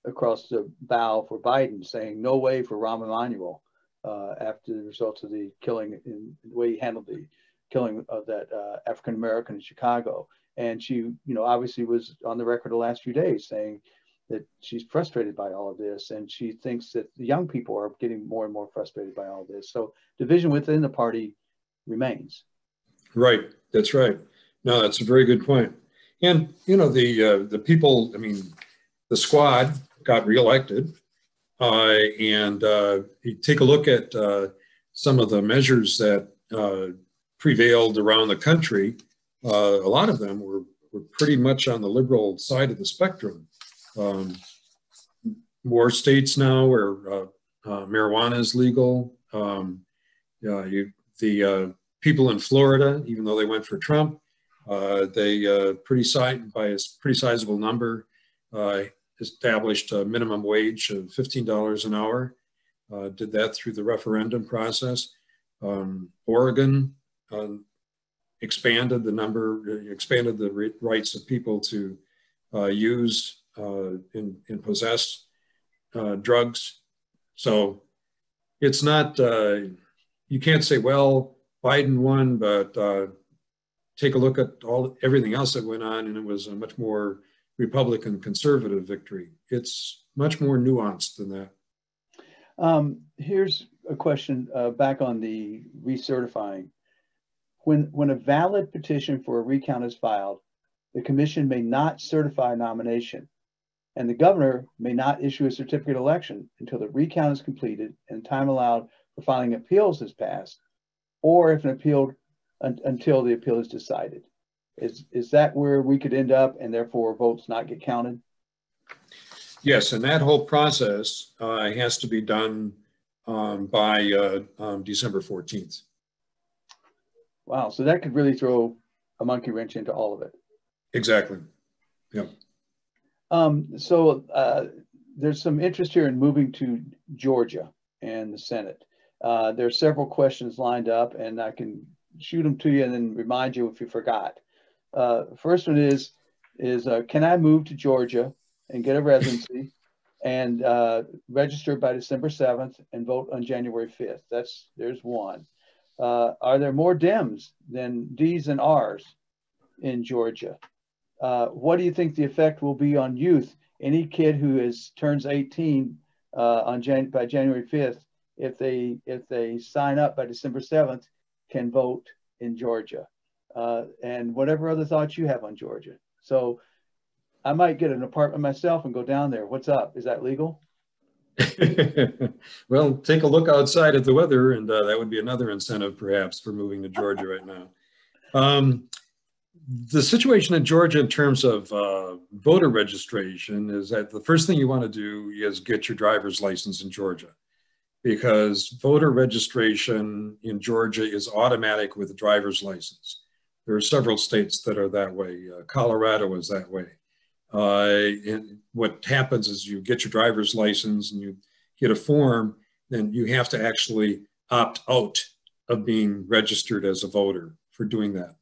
across the bow for Biden, saying no way for Rahm Emanuel after the results of the killing, in the way he handled the killing of that African American in Chicago. And she, obviously was on the record the last few days saying that she's frustrated by all of this, and she thinks that the young people are getting more and more frustrated by all of this. So division within the party remains. Right, that's right. No, that's a very good point. And the people, the squad got reelected, and you take a look at some of the measures that prevailed around the country. A lot of them were pretty much on the liberal side of the spectrum. More states now where marijuana is legal. The people in Florida, even though they went for Trump, they by a pretty sizable number established a minimum wage of $15 an hour. Did that through the referendum process. Oregon expanded the rights of people to use and possess drugs. So it's not, you can't say, well, Biden won, but take a look at everything else that went on, and it was a much more Republican conservative victory. It's much more nuanced than that. Here's a question back on the recertifying. When a valid petition for a recount is filed, the commission may not certify a nomination, and the governor may not issue a certificate of election until the recount is completed and time allowed for filing appeals has passed, or if until the appeal is decided. Is that where we could end up, and therefore votes not get counted? Yes, and that whole process has to be done by December 14th. Wow, so that could really throw a monkey wrench into all of it. Exactly. Yeah. So there's some interest here in moving to Georgia and the Senate. There are several questions lined up, and I can shoot them to you and then remind you if you forgot. First one is can I move to Georgia and get a residency and register by December 7th and vote on January 5th? There's one. Are there more Dems than Ds and Rs in Georgia? What do you think the effect will be on youth? Any kid who turns 18 by January 5th, if they sign up by December 7th, can vote in Georgia. And whatever other thoughts you have on Georgia. So I might get an apartment myself and go down there. What's up? Is that legal? Well, take a look outside at the weather, and that would be another incentive perhaps for moving to Georgia right now. The situation in Georgia in terms of voter registration is that the first thing you want to do is get your driver's license in Georgia, because voter registration in Georgia is automatic with a driver's license. There are several states that are that way. Colorado is that way. And what happens is you get your driver's license and you get a form, then you have to actually opt out of being registered as a voter for doing that.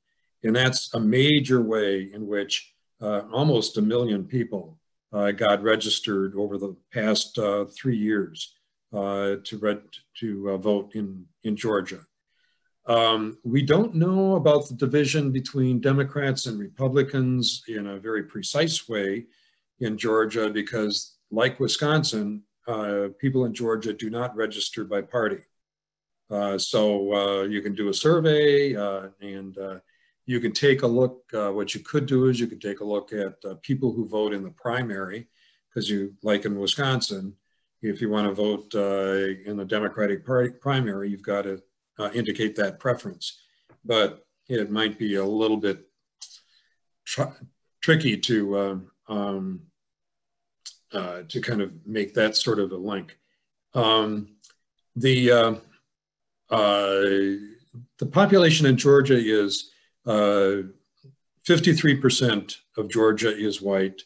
And that's a major way in which almost 1 million people got registered over the past 3 years to vote in Georgia. We don't know about the division between Democrats and Republicans in a very precise way in Georgia because, like Wisconsin, people in Georgia do not register by party. So you can do a survey and you can take a look. What you could do is you could take a look at people who vote in the primary, because like in Wisconsin, if you want to vote in the Democratic Party primary, you've got to indicate that preference. But it might be a little bit tricky to kind of make that sort of a link. The population in Georgia is 53% of Georgia is white.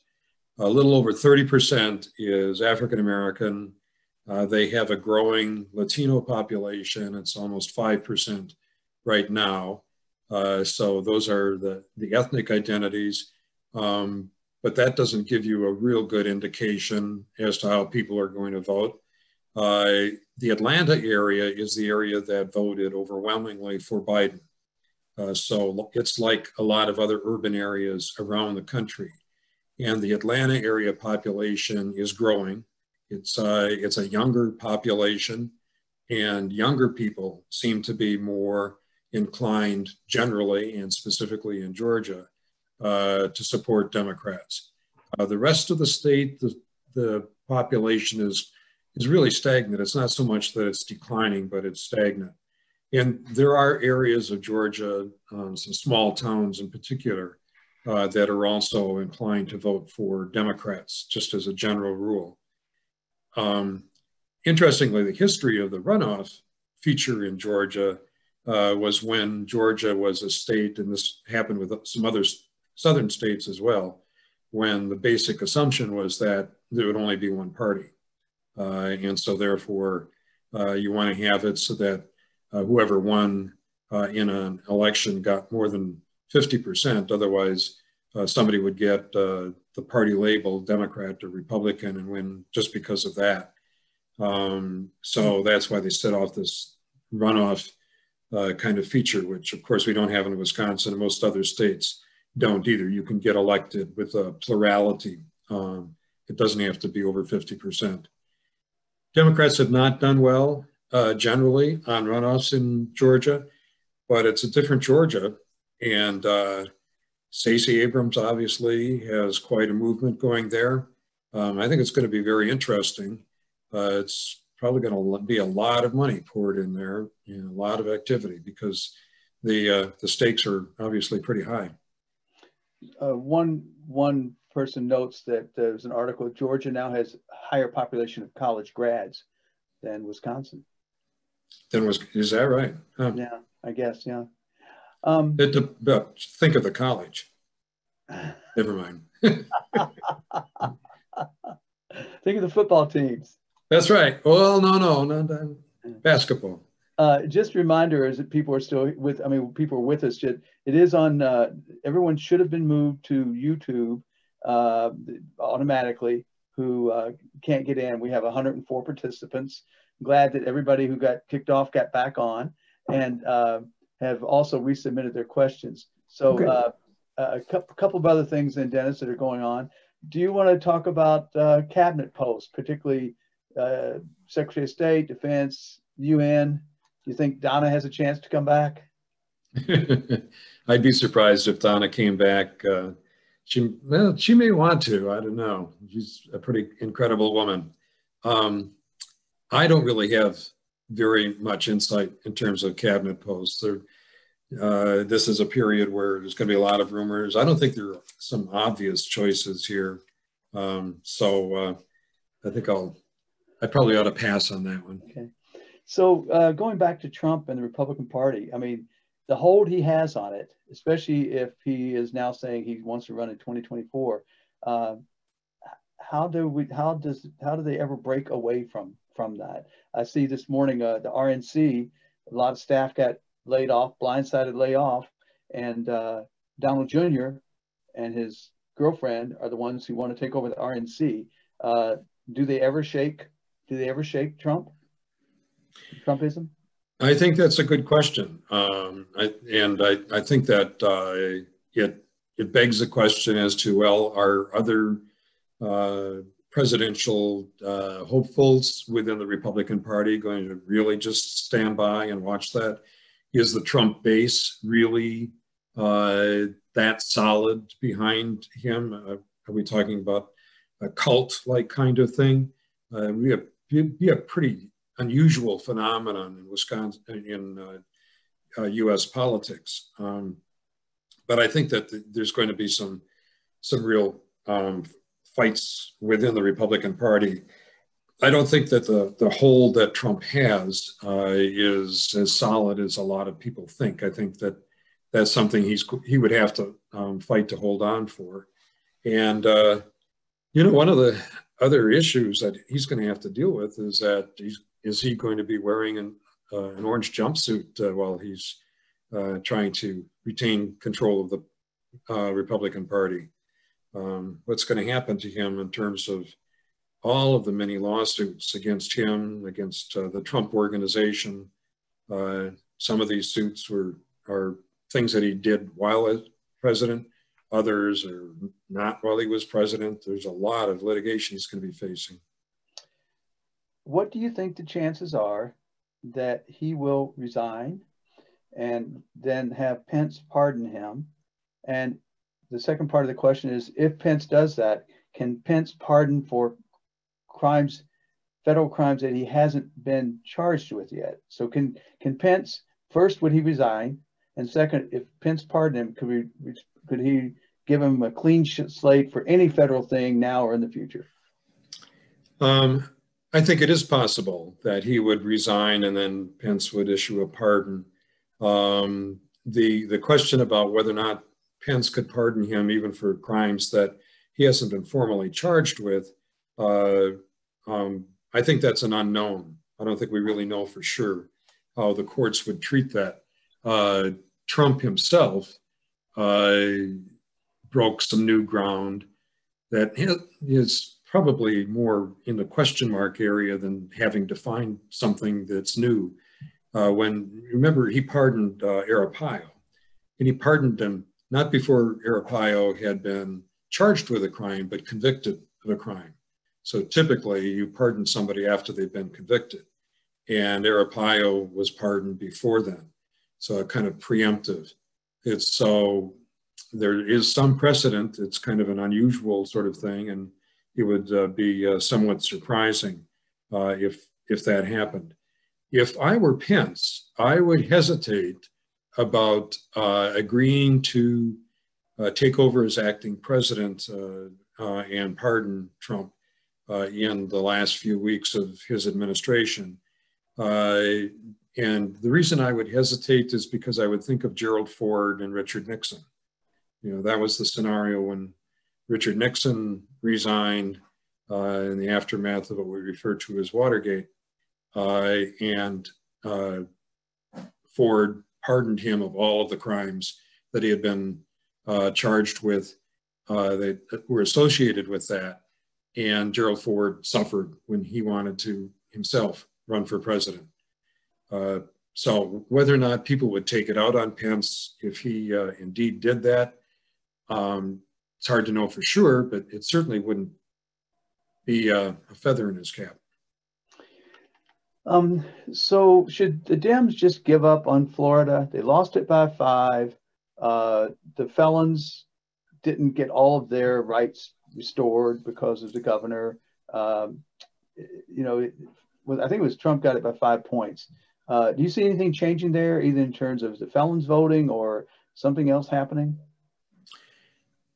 A little over 30% is African American. They have a growing Latino population. It's almost 5% right now. So those are the ethnic identities. But that doesn't give you a real good indication as to how people are going to vote. The Atlanta area is the area that voted overwhelmingly for Biden. So it's like a lot of other urban areas around the country. And the Atlanta area population is growing. It's a younger population, and younger people seem to be more inclined generally and specifically in Georgia to support Democrats. The rest of the state, the population is really stagnant. It's not so much that it's declining, but it's stagnant. And there are areas of Georgia, some small towns in particular, that are also inclined to vote for Democrats, just as a general rule. Interestingly, the history of the runoff feature in Georgia was when Georgia was a state, and this happened with some other southern states as well, when the basic assumption was that there would only be one party. And so therefore, you want to have it so that whoever won in an election got more than 50%. Otherwise, somebody would get the party label Democrat or Republican and win just because of that. So that's why they set off this runoff kind of feature, which of course we don't have in Wisconsin, and most other states don't either. You can get elected with a plurality. It doesn't have to be over 50%. Democrats have not done well generally on runoffs in Georgia, but it's a different Georgia. And Stacey Abrams obviously has quite a movement going there. I think it's going to be very interesting. It's probably going to be a lot of money poured in there and a lot of activity because the stakes are obviously pretty high. One person notes that there's an article, Georgia now has a higher population of college grads than Wisconsin. Is that right? Huh. Yeah, I guess, yeah. Think of the college. Never mind. Think of the football teams. That's right. Well, no, basketball. Just a reminder, as people are still people are with us. It is on. Everyone should have been moved to YouTube automatically. Who can't get in? We have 104 participants. Glad that everybody who got kicked off got back on, and have also resubmitted their questions. So okay. A couple of other things then, Dennis, that are going on. Do you want to talk about cabinet posts, particularly Secretary of State, Defense, UN? Do you think Donna has a chance to come back? I'd be surprised if Donna came back. She may want to. I don't know. She's a pretty incredible woman. I don't really have very much insight in terms of cabinet posts. This is a period where there's going to be a lot of rumors. I don't think there are some obvious choices here. So I think I probably ought to pass on that one. Okay. So going back to Trump and the Republican Party, I mean, the hold he has on it, especially if he is now saying he wants to run in 2024, how do they ever break away from that? I see this morning the RNC A lot of staff got laid off, blindsided layoff, and Donald Jr. and his girlfriend are the ones who want to take over the RNC. Do they ever shake? Do they ever shake Trumpism? I think that's a good question, I think that it begs the question as to, well, are other presidential hopefuls within the Republican Party going to really just stand by and watch that? Is the Trump base really that solid behind him? Are we talking about a cult-like kind of thing? Be a pretty unusual phenomenon in Wisconsin, in U.S. politics. But I think that there's going to be some real fights within the Republican Party. I don't think that the hold that Trump has is as solid as a lot of people think. I think that that's something he would have to fight to hold on for. And one of the other issues that he's going to have to deal with is that is he going to be wearing an orange jumpsuit while he's trying to retain control of the Republican Party? What's going to happen to him in terms of all of the many lawsuits against him, against the Trump organization? Some of these suits are things that he did while as president. Others are not while he was president. There's a lot of litigation he's going to be facing. What do you think the chances are that he will resign and then have Pence pardon him? And the second part of the question is, if Pence does that, can Pence pardon for crimes, federal crimes that he hasn't been charged with yet? So can Pence, first, would he resign? And second, if Pence pardoned him, could he give him a clean slate for any federal thing now or in the future? I think it is possible that he would resign and then Pence would issue a pardon. The question about whether or not Pence could pardon him even for crimes that he hasn't been formally charged with, I think that's an unknown. I don't think we really know for sure how the courts would treat that. Trump himself broke some new ground that is probably more in the question mark area than having defined something that's new. Remember, he pardoned Arpaio, and he pardoned him not before Arpaio had been charged with a crime, but convicted of a crime. So typically you pardon somebody after they've been convicted, and Arpaio was pardoned before then. So kind of preemptive. So there is some precedent. It's kind of an unusual sort of thing, and it would be somewhat surprising if that happened. If I were Pence, I would hesitate about agreeing to take over as acting president and pardon Trump in the last few weeks of his administration. And the reason I would hesitate is because I would think of Gerald Ford and Richard Nixon. That was the scenario when Richard Nixon resigned in the aftermath of what we refer to as Watergate. And Ford pardoned him of all of the crimes that he had been charged with that were associated with that. And Gerald Ford suffered when he wanted to himself run for president. So whether or not people would take it out on Pence if he indeed did that, it's hard to know for sure, but it certainly wouldn't be a feather in his cap. So should the Dems just give up on Florida? They lost it by 5. The felons didn't get all of their rights restored because of the governor. I think it was Trump got it by 5 points. Do you see anything changing there, either in terms of the felons voting or something else happening?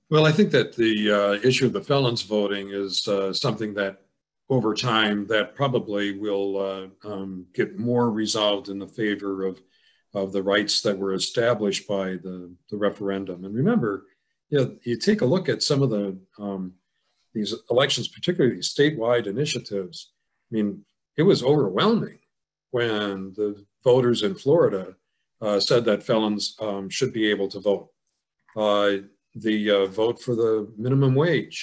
Well, I think that the issue of the felons voting is something that over time that probably will get more resolved in the favor of the rights that were established by the referendum. And remember, you take a look at some of these elections, particularly these statewide initiatives. I mean, it was overwhelming when the voters in Florida said that felons should be able to vote. The vote for the minimum wage,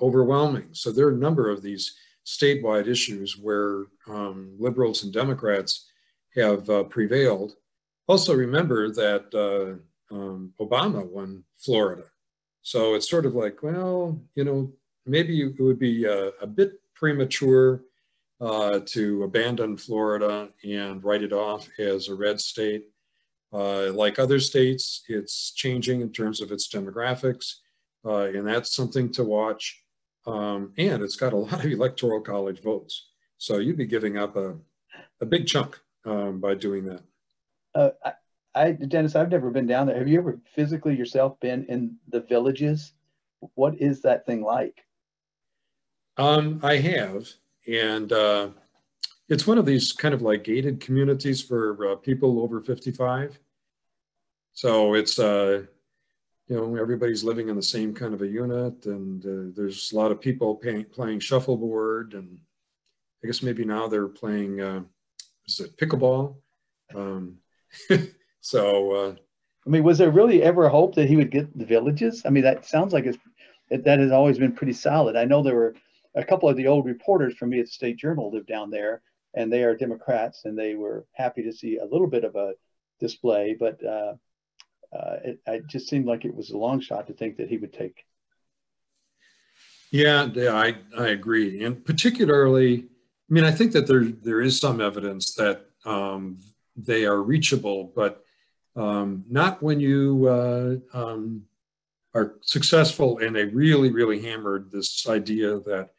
overwhelming. So there are a number of these statewide issues where liberals and Democrats have prevailed. Also remember that Obama won Florida. So it's sort of like, well, you know, maybe it would be a bit premature to abandon Florida and write it off as a red state. Like other states, it's changing in terms of its demographics, and that's something to watch. And it's got a lot of electoral college votes. So you'd be giving up a big chunk by doing that. Dennis, I've never been down there. Have you ever physically yourself been in the villages? What is that thing like? I have, and it's one of these kind of like gated communities for people over 55. So it's, you know, everybody's living in the same kind of a unit, and there's a lot of people playing shuffleboard, and I guess maybe now they're playing, is it pickleball? So, I mean, was there really ever a hope that he would get the villages? I mean, that sounds like that has always been pretty solid. I know there were a couple of the old reporters from me at the State Journal lived down there, and they are Democrats, and they were happy to see a little bit of a display, but it just seemed like it was a long shot to think that he would take. Yeah, I agree. And particularly, I mean, I think that there is some evidence that they are reachable, but not when you are successful, and they really, really hammered this idea that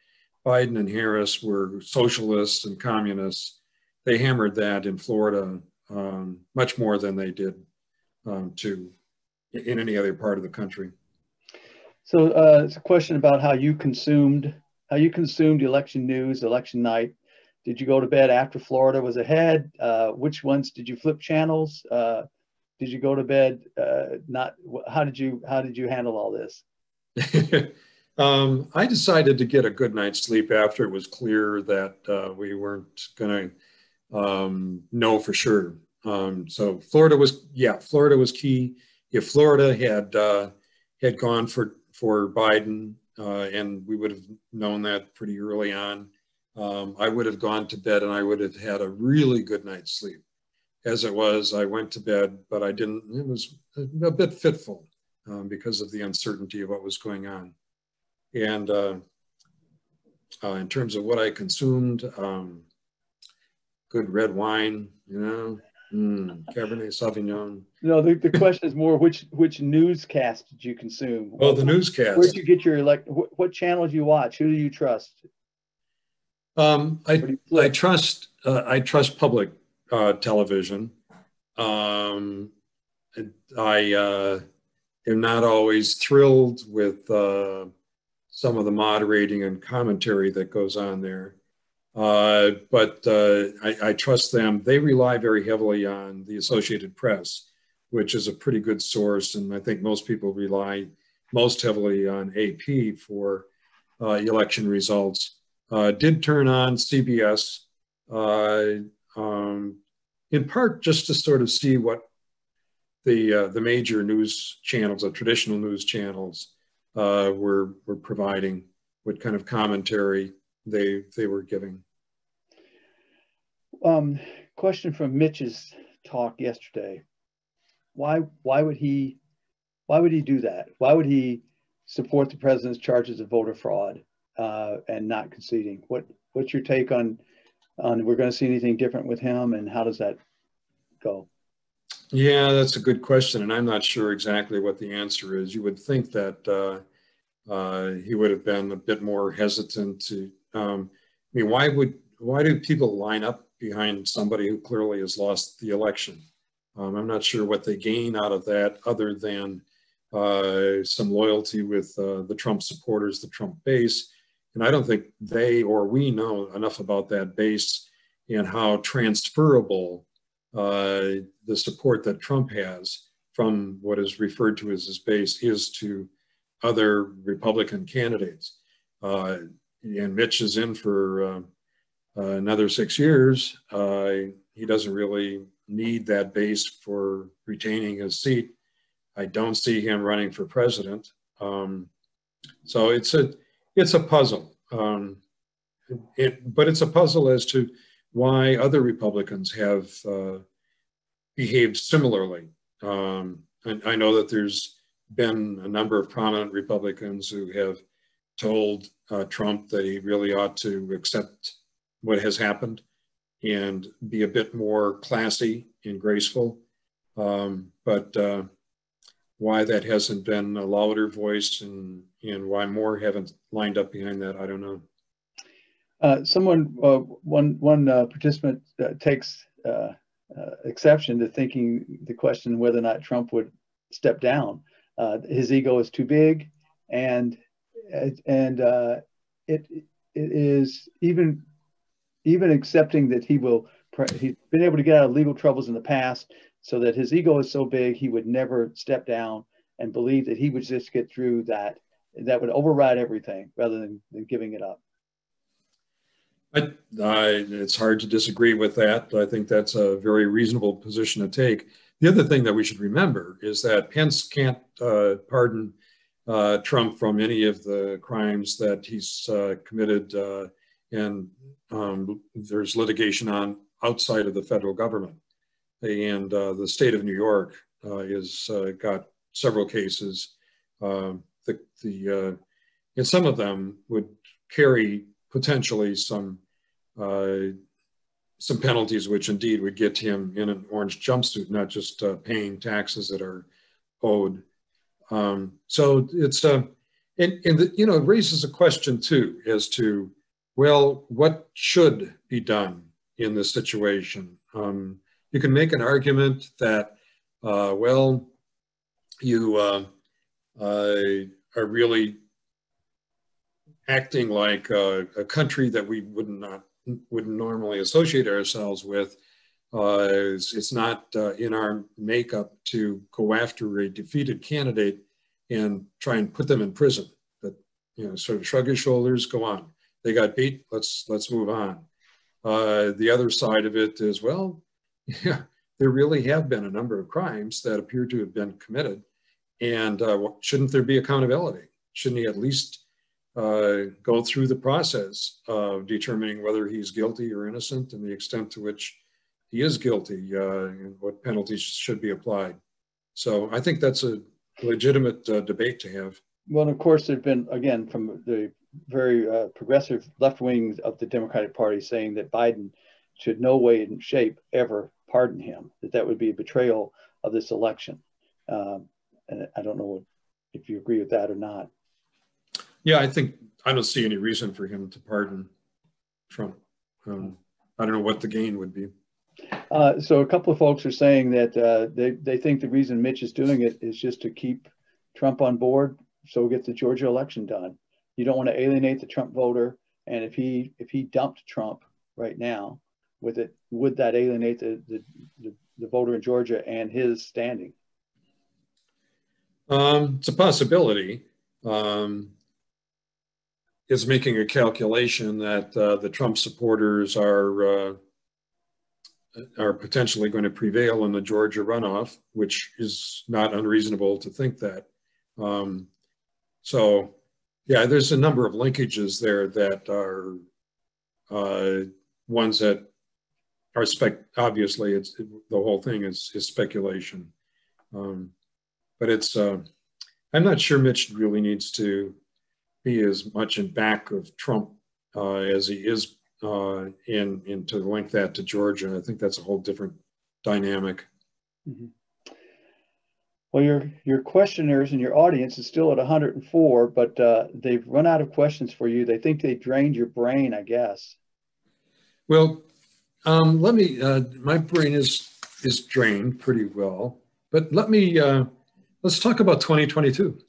Biden and Harris were socialists and communists. They hammered that in Florida much more than they did in any other part of the country. So it's a question about how you consumed election news, election night. Did you go to bed after Florida was ahead? Which ones did you flip channels? Did you go to bed? How did you handle all this? I decided to get a good night's sleep after it was clear that we weren't going to know for sure. So Florida was key. If Florida had gone for Biden, and we would have known that pretty early on, I would have gone to bed and I would have had a really good night's sleep. As it was, I went to bed, but I didn't. It was a bit fitful because of the uncertainty of what was going on. And in terms of what I consumed, good red wine, you know, Cabernet Sauvignon. No, the question is more which newscast did you consume? Oh, the newscast. Where did you get your what channel do you watch? Who do you trust? I trust public television. I am not always thrilled with some of the moderating and commentary that goes on there. But I trust them. They rely very heavily on the Associated Press, which is a pretty good source. And I think most people rely most heavily on AP for election results. Did turn on CBS, in part just to sort of see what the major news channels, the traditional news channels, were providing, what kind of commentary they were giving. Question from Mitch's talk yesterday. Why would he do that? Why would he support the president's charges of voter fraud and not conceding? What's your take on we're going to see anything different with him, and how does that go? Yeah, that's a good question, and I'm not sure exactly what the answer is. You would think that he would have been a bit more hesitant to. I mean, why do people line up behind somebody who clearly has lost the election? I'm not sure what they gain out of that, other than some loyalty with the Trump supporters, the Trump base. And I don't think they or we know enough about that base and how transferable the support that Trump has from what is referred to as his base is to other Republican candidates. And Mitch is in for another 6 years. He doesn't really need that base for retaining his seat. I don't see him running for president. So it's a puzzle. But it's a puzzle as to why other Republicans have behaved similarly. And I know that there's been a number of prominent Republicans who have told Trump that he really ought to accept what has happened and be a bit more classy and graceful. But why that hasn't been a louder voice and why more haven't lined up behind that, I don't know. One participant takes exception to thinking the question whether or not Trump would step down. His ego is too big, and it is even accepting that he's been able to get out of legal troubles in the past, so that his ego is so big he would never step down and believe that he would just get through that would override everything rather than giving it up. It's hard to disagree with that. I think that's a very reasonable position to take. The other thing that we should remember is that Pence can't pardon Trump from any of the crimes that he's committed, and there's litigation on outside of the federal government. And the state of New York is got several cases. And some of them would carry potentially some penalties, which indeed would get him in an orange jumpsuit, not just paying taxes that are owed. So it's it raises a question too as to, well, what should be done in this situation? You can make an argument that, well, you are really acting like a country that we wouldn't normally associate ourselves with. It's not in our makeup to go after a defeated candidate and try and put them in prison. But sort of shrug your shoulders, go on. They got beat. Let's move on. The other side of it is, well, yeah, there really have been a number of crimes that appear to have been committed, and shouldn't there be accountability? Shouldn't he at least go through the process of determining whether he's guilty or innocent, and the extent to which he is guilty, and what penalties should be applied? So I think that's a legitimate debate to have. Well, and of course, there's been, again, from the very progressive left wing of the Democratic Party saying that Biden should no way in shape ever pardon him, that would be a betrayal of this election. And I don't know if you agree with that or not. Yeah, I don't see any reason for him to pardon Trump. I don't know what the gain would be. So a couple of folks are saying that they think the reason Mitch is doing it is just to keep Trump on board, so get the Georgia election done. You don't want to alienate the Trump voter, and if he dumped Trump right now, would that alienate the voter in Georgia and his standing? It's a possibility. Is making a calculation that the Trump supporters are potentially going to prevail in the Georgia runoff, which is not unreasonable to think that. So, yeah, there's a number of linkages there that are ones that are obviously the whole thing is speculation. But it's I'm not sure Mitch really needs to be as much in back of Trump as he is in to link that to Georgia. I think that's a whole different dynamic. Mm-hmm. Well, your questioners and your audience is still at 104, but they've run out of questions for you. They think they drained your brain, I guess. Well, let me. My brain is drained pretty well, but let's talk about 2022.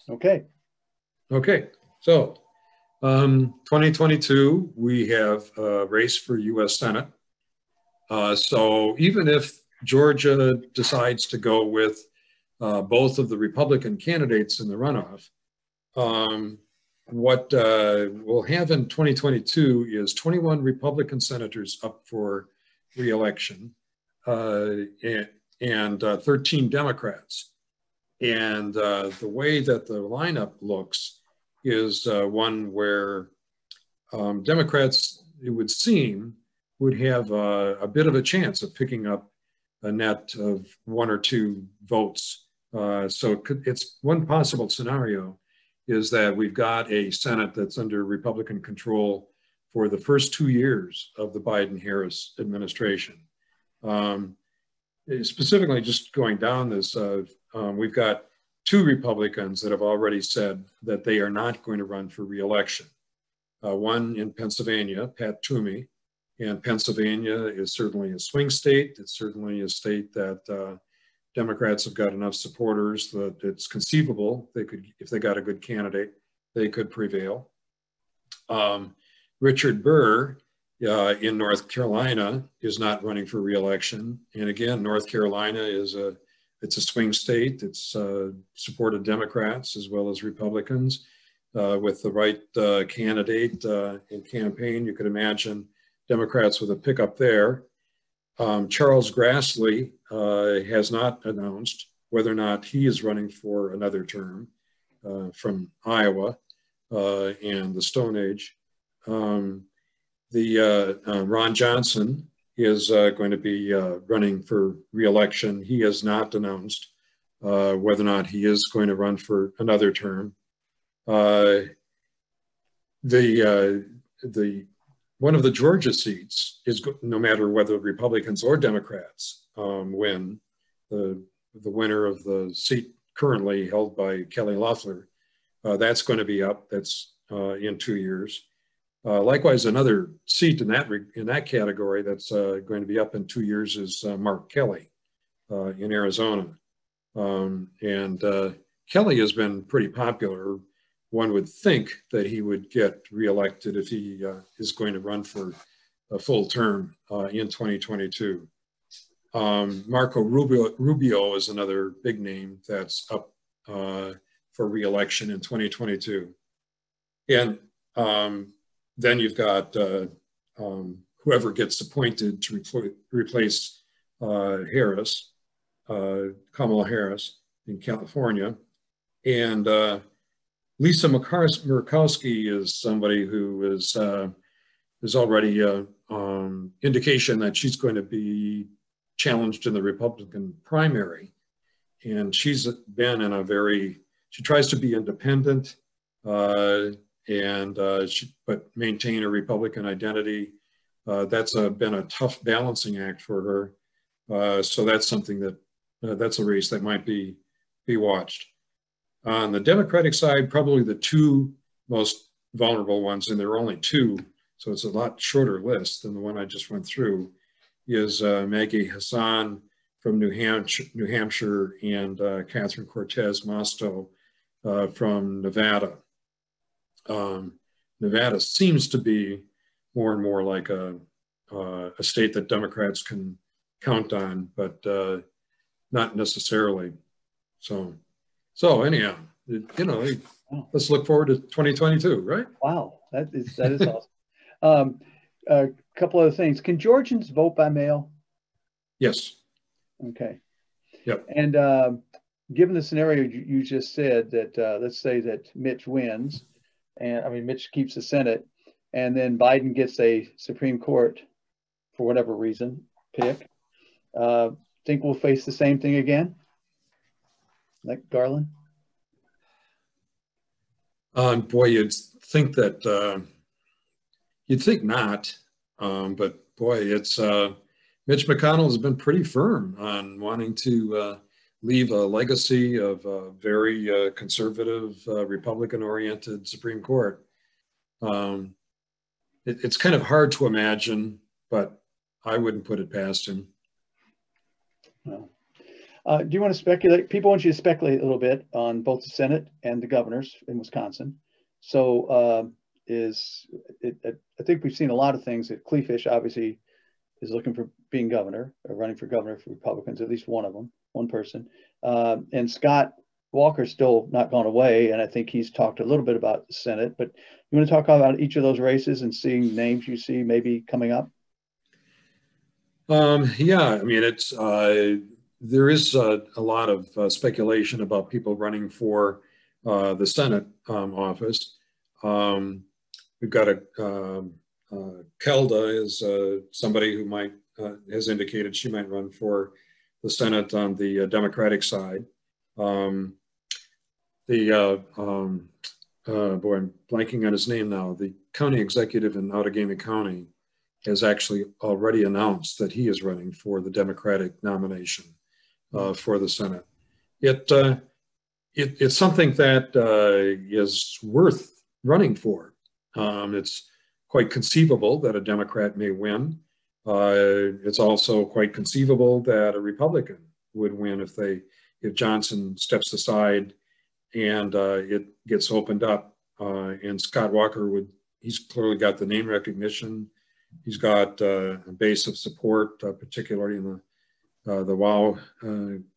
Okay. Okay. So, 2022, we have a race for U.S. Senate. So even if Georgia decides to go with both of the Republican candidates in the runoff, what we'll have in 2022 is 21 Republican senators up for re-election, and 13 Democrats. And the way that the lineup looks is one where Democrats, it would seem, would have a bit of a chance of picking up a net of 1 or 2 votes. So it's one possible scenario is that we've got a Senate that's under Republican control for the first 2 years of the Biden-Harris administration. Specifically, just going down this, we've got 2 Republicans that have already said that they are not going to run for re-election. One in Pennsylvania, Pat Toomey, and Pennsylvania is certainly a swing state. It's certainly a state that Democrats have got enough supporters that it's conceivable they could, if they got a good candidate, they could prevail. Richard Burr in North Carolina is not running for re-election. And again, North Carolina is it's a swing state. It's supported Democrats as well as Republicans. With the right candidate and campaign, you could imagine Democrats with a pickup there. Charles Grassley has not announced whether or not he is running for another term from Iowa and the Stone Age. Ron Johnson is going to be running for re-election. He has not announced whether or not he is going to run for another term. One of the Georgia seats is, no matter whether Republicans or Democrats win, the winner of the seat currently held by Kelly Loeffler, that's going to be up. That's in 2 years. Likewise, another seat in that category that's going to be up in 2 years is Mark Kelly in Arizona. Kelly has been pretty popular. One would think that he would get reelected if he is going to run for a full term in 2022. Marco Rubio is another big name that's up for reelection in 2022. And then you've got whoever gets appointed to replace Harris, Kamala Harris in California. And Lisa Murkowski is somebody who is already indication that she's going to be challenged in the Republican primary. And she's been in she tries to be independent but maintain a Republican identity. That's been a tough balancing act for her. So that's something that's a race that might be watched. On the Democratic side, probably the 2 most vulnerable ones, and there are only 2, so it's a lot shorter list than the one I just went through, is Maggie Hassan from New Hampshire and Catherine Cortez Masto from Nevada. Nevada seems to be more and more like a state that Democrats can count on, but not necessarily. So anyhow, let's look forward to 2022, right? Wow, that is awesome. A couple other things. Can Georgians vote by mail? Yes. Okay. Yep. And given the scenario you just said, that let's say that Mitch wins, and Mitch keeps the Senate, and then Biden gets a Supreme Court for whatever reason, think we'll face the same thing again? Like Garland? Boy, you'd think not, but boy, it's Mitch McConnell has been pretty firm on wanting to leave a legacy of a very conservative, Republican-oriented Supreme Court. It's kind of hard to imagine, but I wouldn't put it past him. No. Do you want to speculate? People want you to speculate a little bit on both the Senate and the governors in Wisconsin. So I think we've seen a lot of things that Kleefisch obviously is looking for being governor, or running for governor for Republicans, at least one of them, one person. And Scott Walker's still not gone away, and I think he's talked a little bit about the Senate. But you want to talk about each of those races and seeing names you see maybe coming up? Yeah, I mean, there is a lot of speculation about people running for the Senate office. Um, we've got Kelda is somebody who might has indicated she might run for the Senate on the Democratic side. Um, the boy, I'm blanking on his name now. The county executive in Outagamie County has actually already announced that he is running for the Democratic nomination for the Senate. It's something that is worth running for. It's quite conceivable that a Democrat may win. It's also quite conceivable that a Republican would win if Johnson steps aside and it gets opened up. And Scott Walker he's clearly got the name recognition. He's got a base of support, particularly in the WOW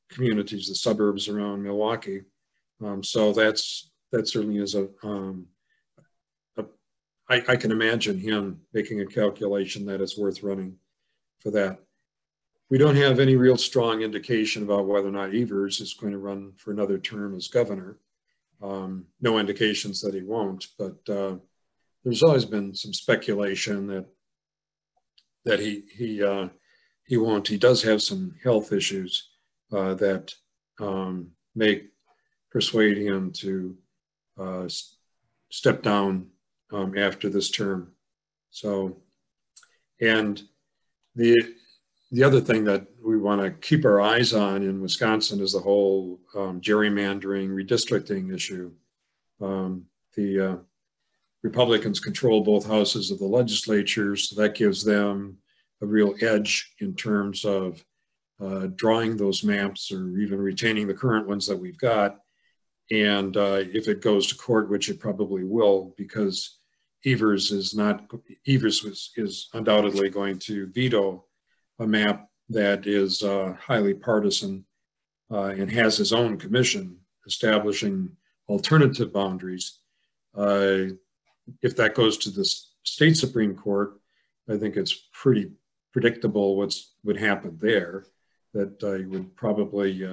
communities, the suburbs around Milwaukee. So that certainly is I can imagine him making a calculation that it's worth running for that. We don't have any real strong indication about whether or not Evers is going to run for another term as governor. No indications that he won't, but there's always been some speculation that he won't. He does have some health issues that may persuade him to step down after this term. So, and the other thing that we want to keep our eyes on in Wisconsin is the whole gerrymandering, redistricting issue. The Republicans control both houses of the legislature, so that gives them a real edge in terms of drawing those maps or even retaining the current ones that we've got. And if it goes to court, which it probably will, because Evers is undoubtedly going to veto a map that is highly partisan and has his own commission establishing alternative boundaries. If that goes to the state Supreme Court, I think it's pretty predictable what would happen there, that you would probably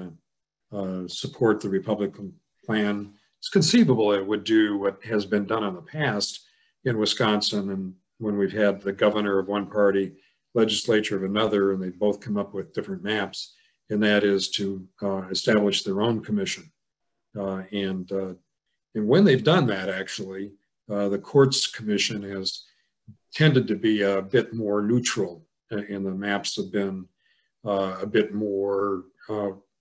support the Republican plan. It's conceivable it would do what has been done in the past in Wisconsin, and when we've had the governor of one party, legislature of another, and they both come up with different maps, and that is to establish their own commission. And when they've done that, actually, the courts commission has tended to be a bit more neutral, and the maps have been a bit more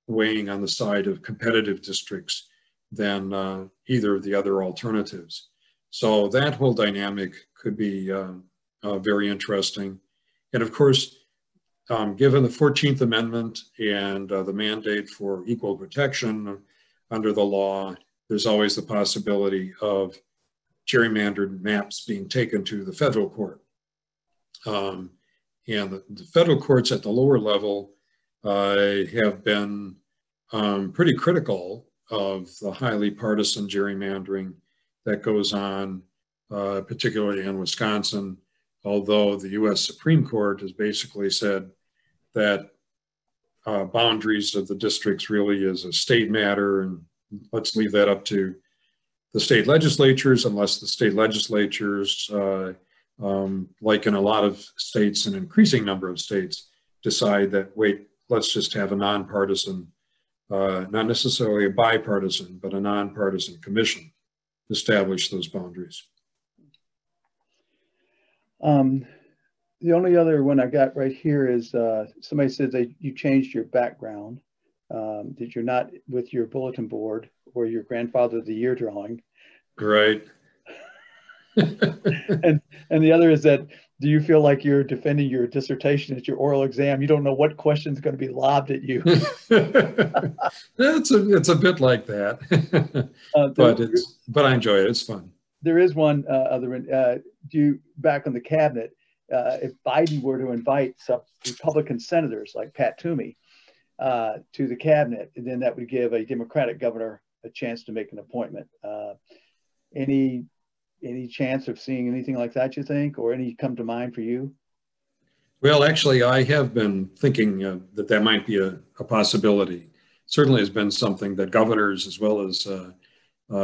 weighing on the side of competitive districts than either of the other alternatives. So that whole dynamic could be very interesting. And of course, given the 14th Amendment and the mandate for equal protection under the law, there's always the possibility of gerrymandered maps being taken to the federal court. And the federal courts at the lower level have been pretty critical of the highly partisan gerrymandering that goes on, particularly in Wisconsin, although the US Supreme Court has basically said that boundaries of the districts really is a state matter, and let's leave that up to the state legislatures, unless the state legislatures, like in a lot of states, an increasing number of states, decide that, wait, let's just have a nonpartisan, not necessarily a bipartisan, but a nonpartisan commission establish those boundaries. The only other one I got right here is somebody said that you changed your background, that you're not with your bulletin board or your grandfather of the year drawing. Right. and the other is that, do you feel like you're defending your dissertation at your oral exam? You don't know what question is going to be lobbed at you. It's a bit like that, but I enjoy it. It's fun. There is one other one. Back on the cabinet, if Biden were to invite some Republican senators like Pat Toomey to the cabinet, then that would give a Democratic governor a chance to make an appointment. Any chance of seeing anything like that, you think, or any come to mind for you? Well, actually, I have been thinking that that might be a possibility. Certainly has been something that governors as well as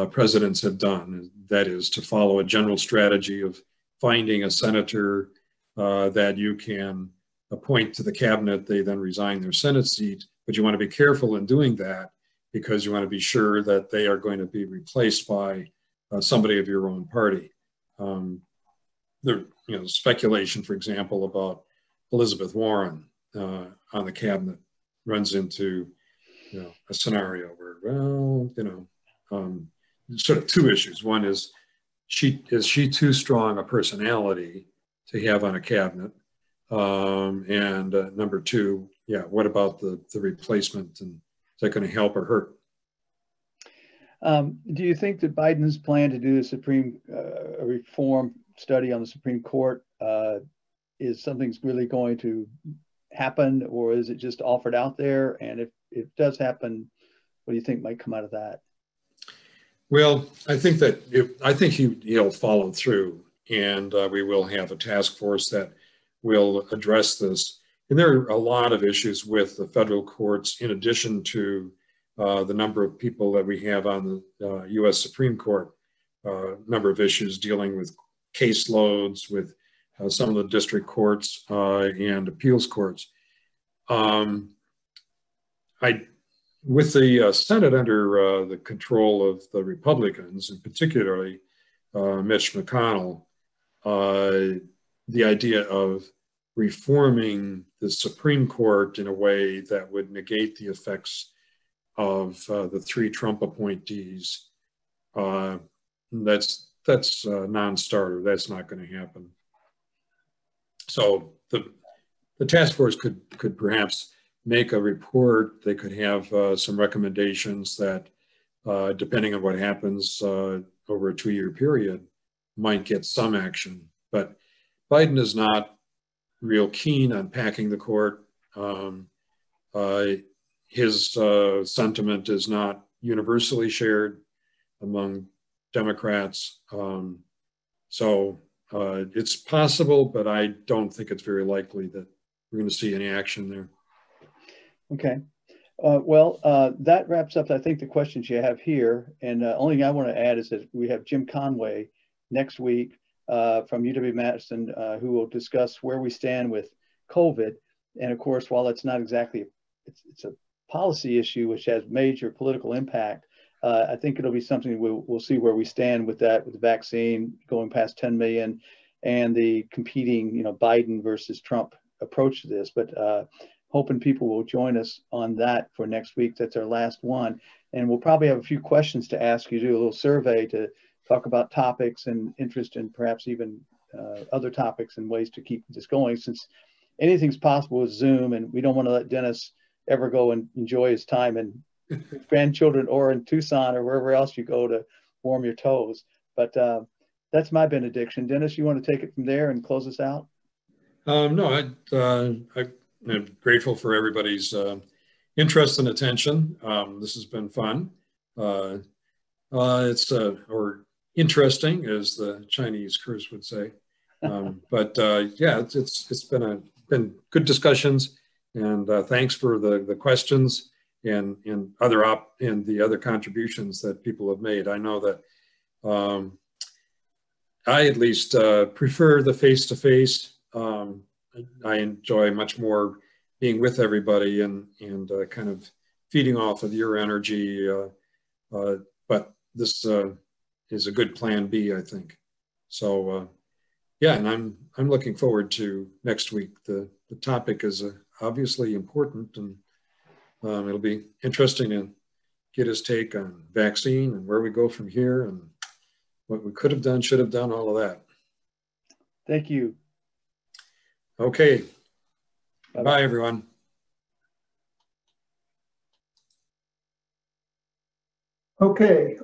presidents have done. That is to follow a general strategy of finding a senator that you can appoint to the cabinet. They then resign their Senate seat, but you want to be careful in doing that because you want to be sure that they are going to be replaced by somebody of your own party. There, speculation, for example, about Elizabeth Warren on the cabinet runs into, a scenario where, well, sort of two issues. One is she too strong a personality to have on a cabinet? And number two, yeah, what about the replacement, and is that going to help or hurt? Do you think that Biden's plan to do a reform study on the Supreme Court is something's really going to happen, or is it just offered out there? And if it does happen, what do you think might come out of that? Well, I think he'll follow through, and we will have a task force that will address this. And there are a lot of issues with the federal courts, in addition to the number of people that we have on the U.S. Supreme Court, number of issues dealing with caseloads, with some of the district courts and appeals courts. With the Senate under the control of the Republicans, and particularly Mitch McConnell, the idea of reforming the Supreme Court in a way that would negate the effects of the three Trump appointees, that's a non-starter. That's not going to happen. So the task force could perhaps make a report. They could have some recommendations that, depending on what happens over a 2-year period, might get some action. But Biden is not real keen on packing the court. His sentiment is not universally shared among Democrats. So it's possible, but I don't think it's very likely that we're going to see any action there. Okay. That wraps up, I think, the questions you have here. And the only thing I want to add is that we have Jim Conway next week from UW-Madison, who will discuss where we stand with COVID. And of course, while it's not exactly, it's a policy issue which has major political impact, I think it'll be something we'll see where we stand with that, with the vaccine going past 10 million and the competing, Biden versus Trump approach to this. But hoping people will join us on that for next week. That's our last one. And we'll probably have a few questions to ask you, do a little survey to talk about topics and interest in perhaps even other topics and ways to keep this going, since anything's possible with Zoom, and we don't want to let Dennis ever go and enjoy his time in grandchildren or in Tucson or wherever else you go to warm your toes. But that's my benediction. Dennis, you want to take it from there and close us out? No, I'm grateful for everybody's interest and attention. This has been fun. It's or interesting, as the Chinese curse would say. But yeah, it's been good discussions, and thanks for the questions and the other contributions that people have made. I know that I at least prefer the face-to-face. I enjoy much more being with everybody and kind of feeding off of your energy. But this is a good plan B, I think. So yeah, and I'm looking forward to next week. The topic is obviously important, and it'll be interesting to get his take on vaccine and where we go from here and what we could have done, should have done, all of that. Thank you. Okay. Bye, everyone. Okay.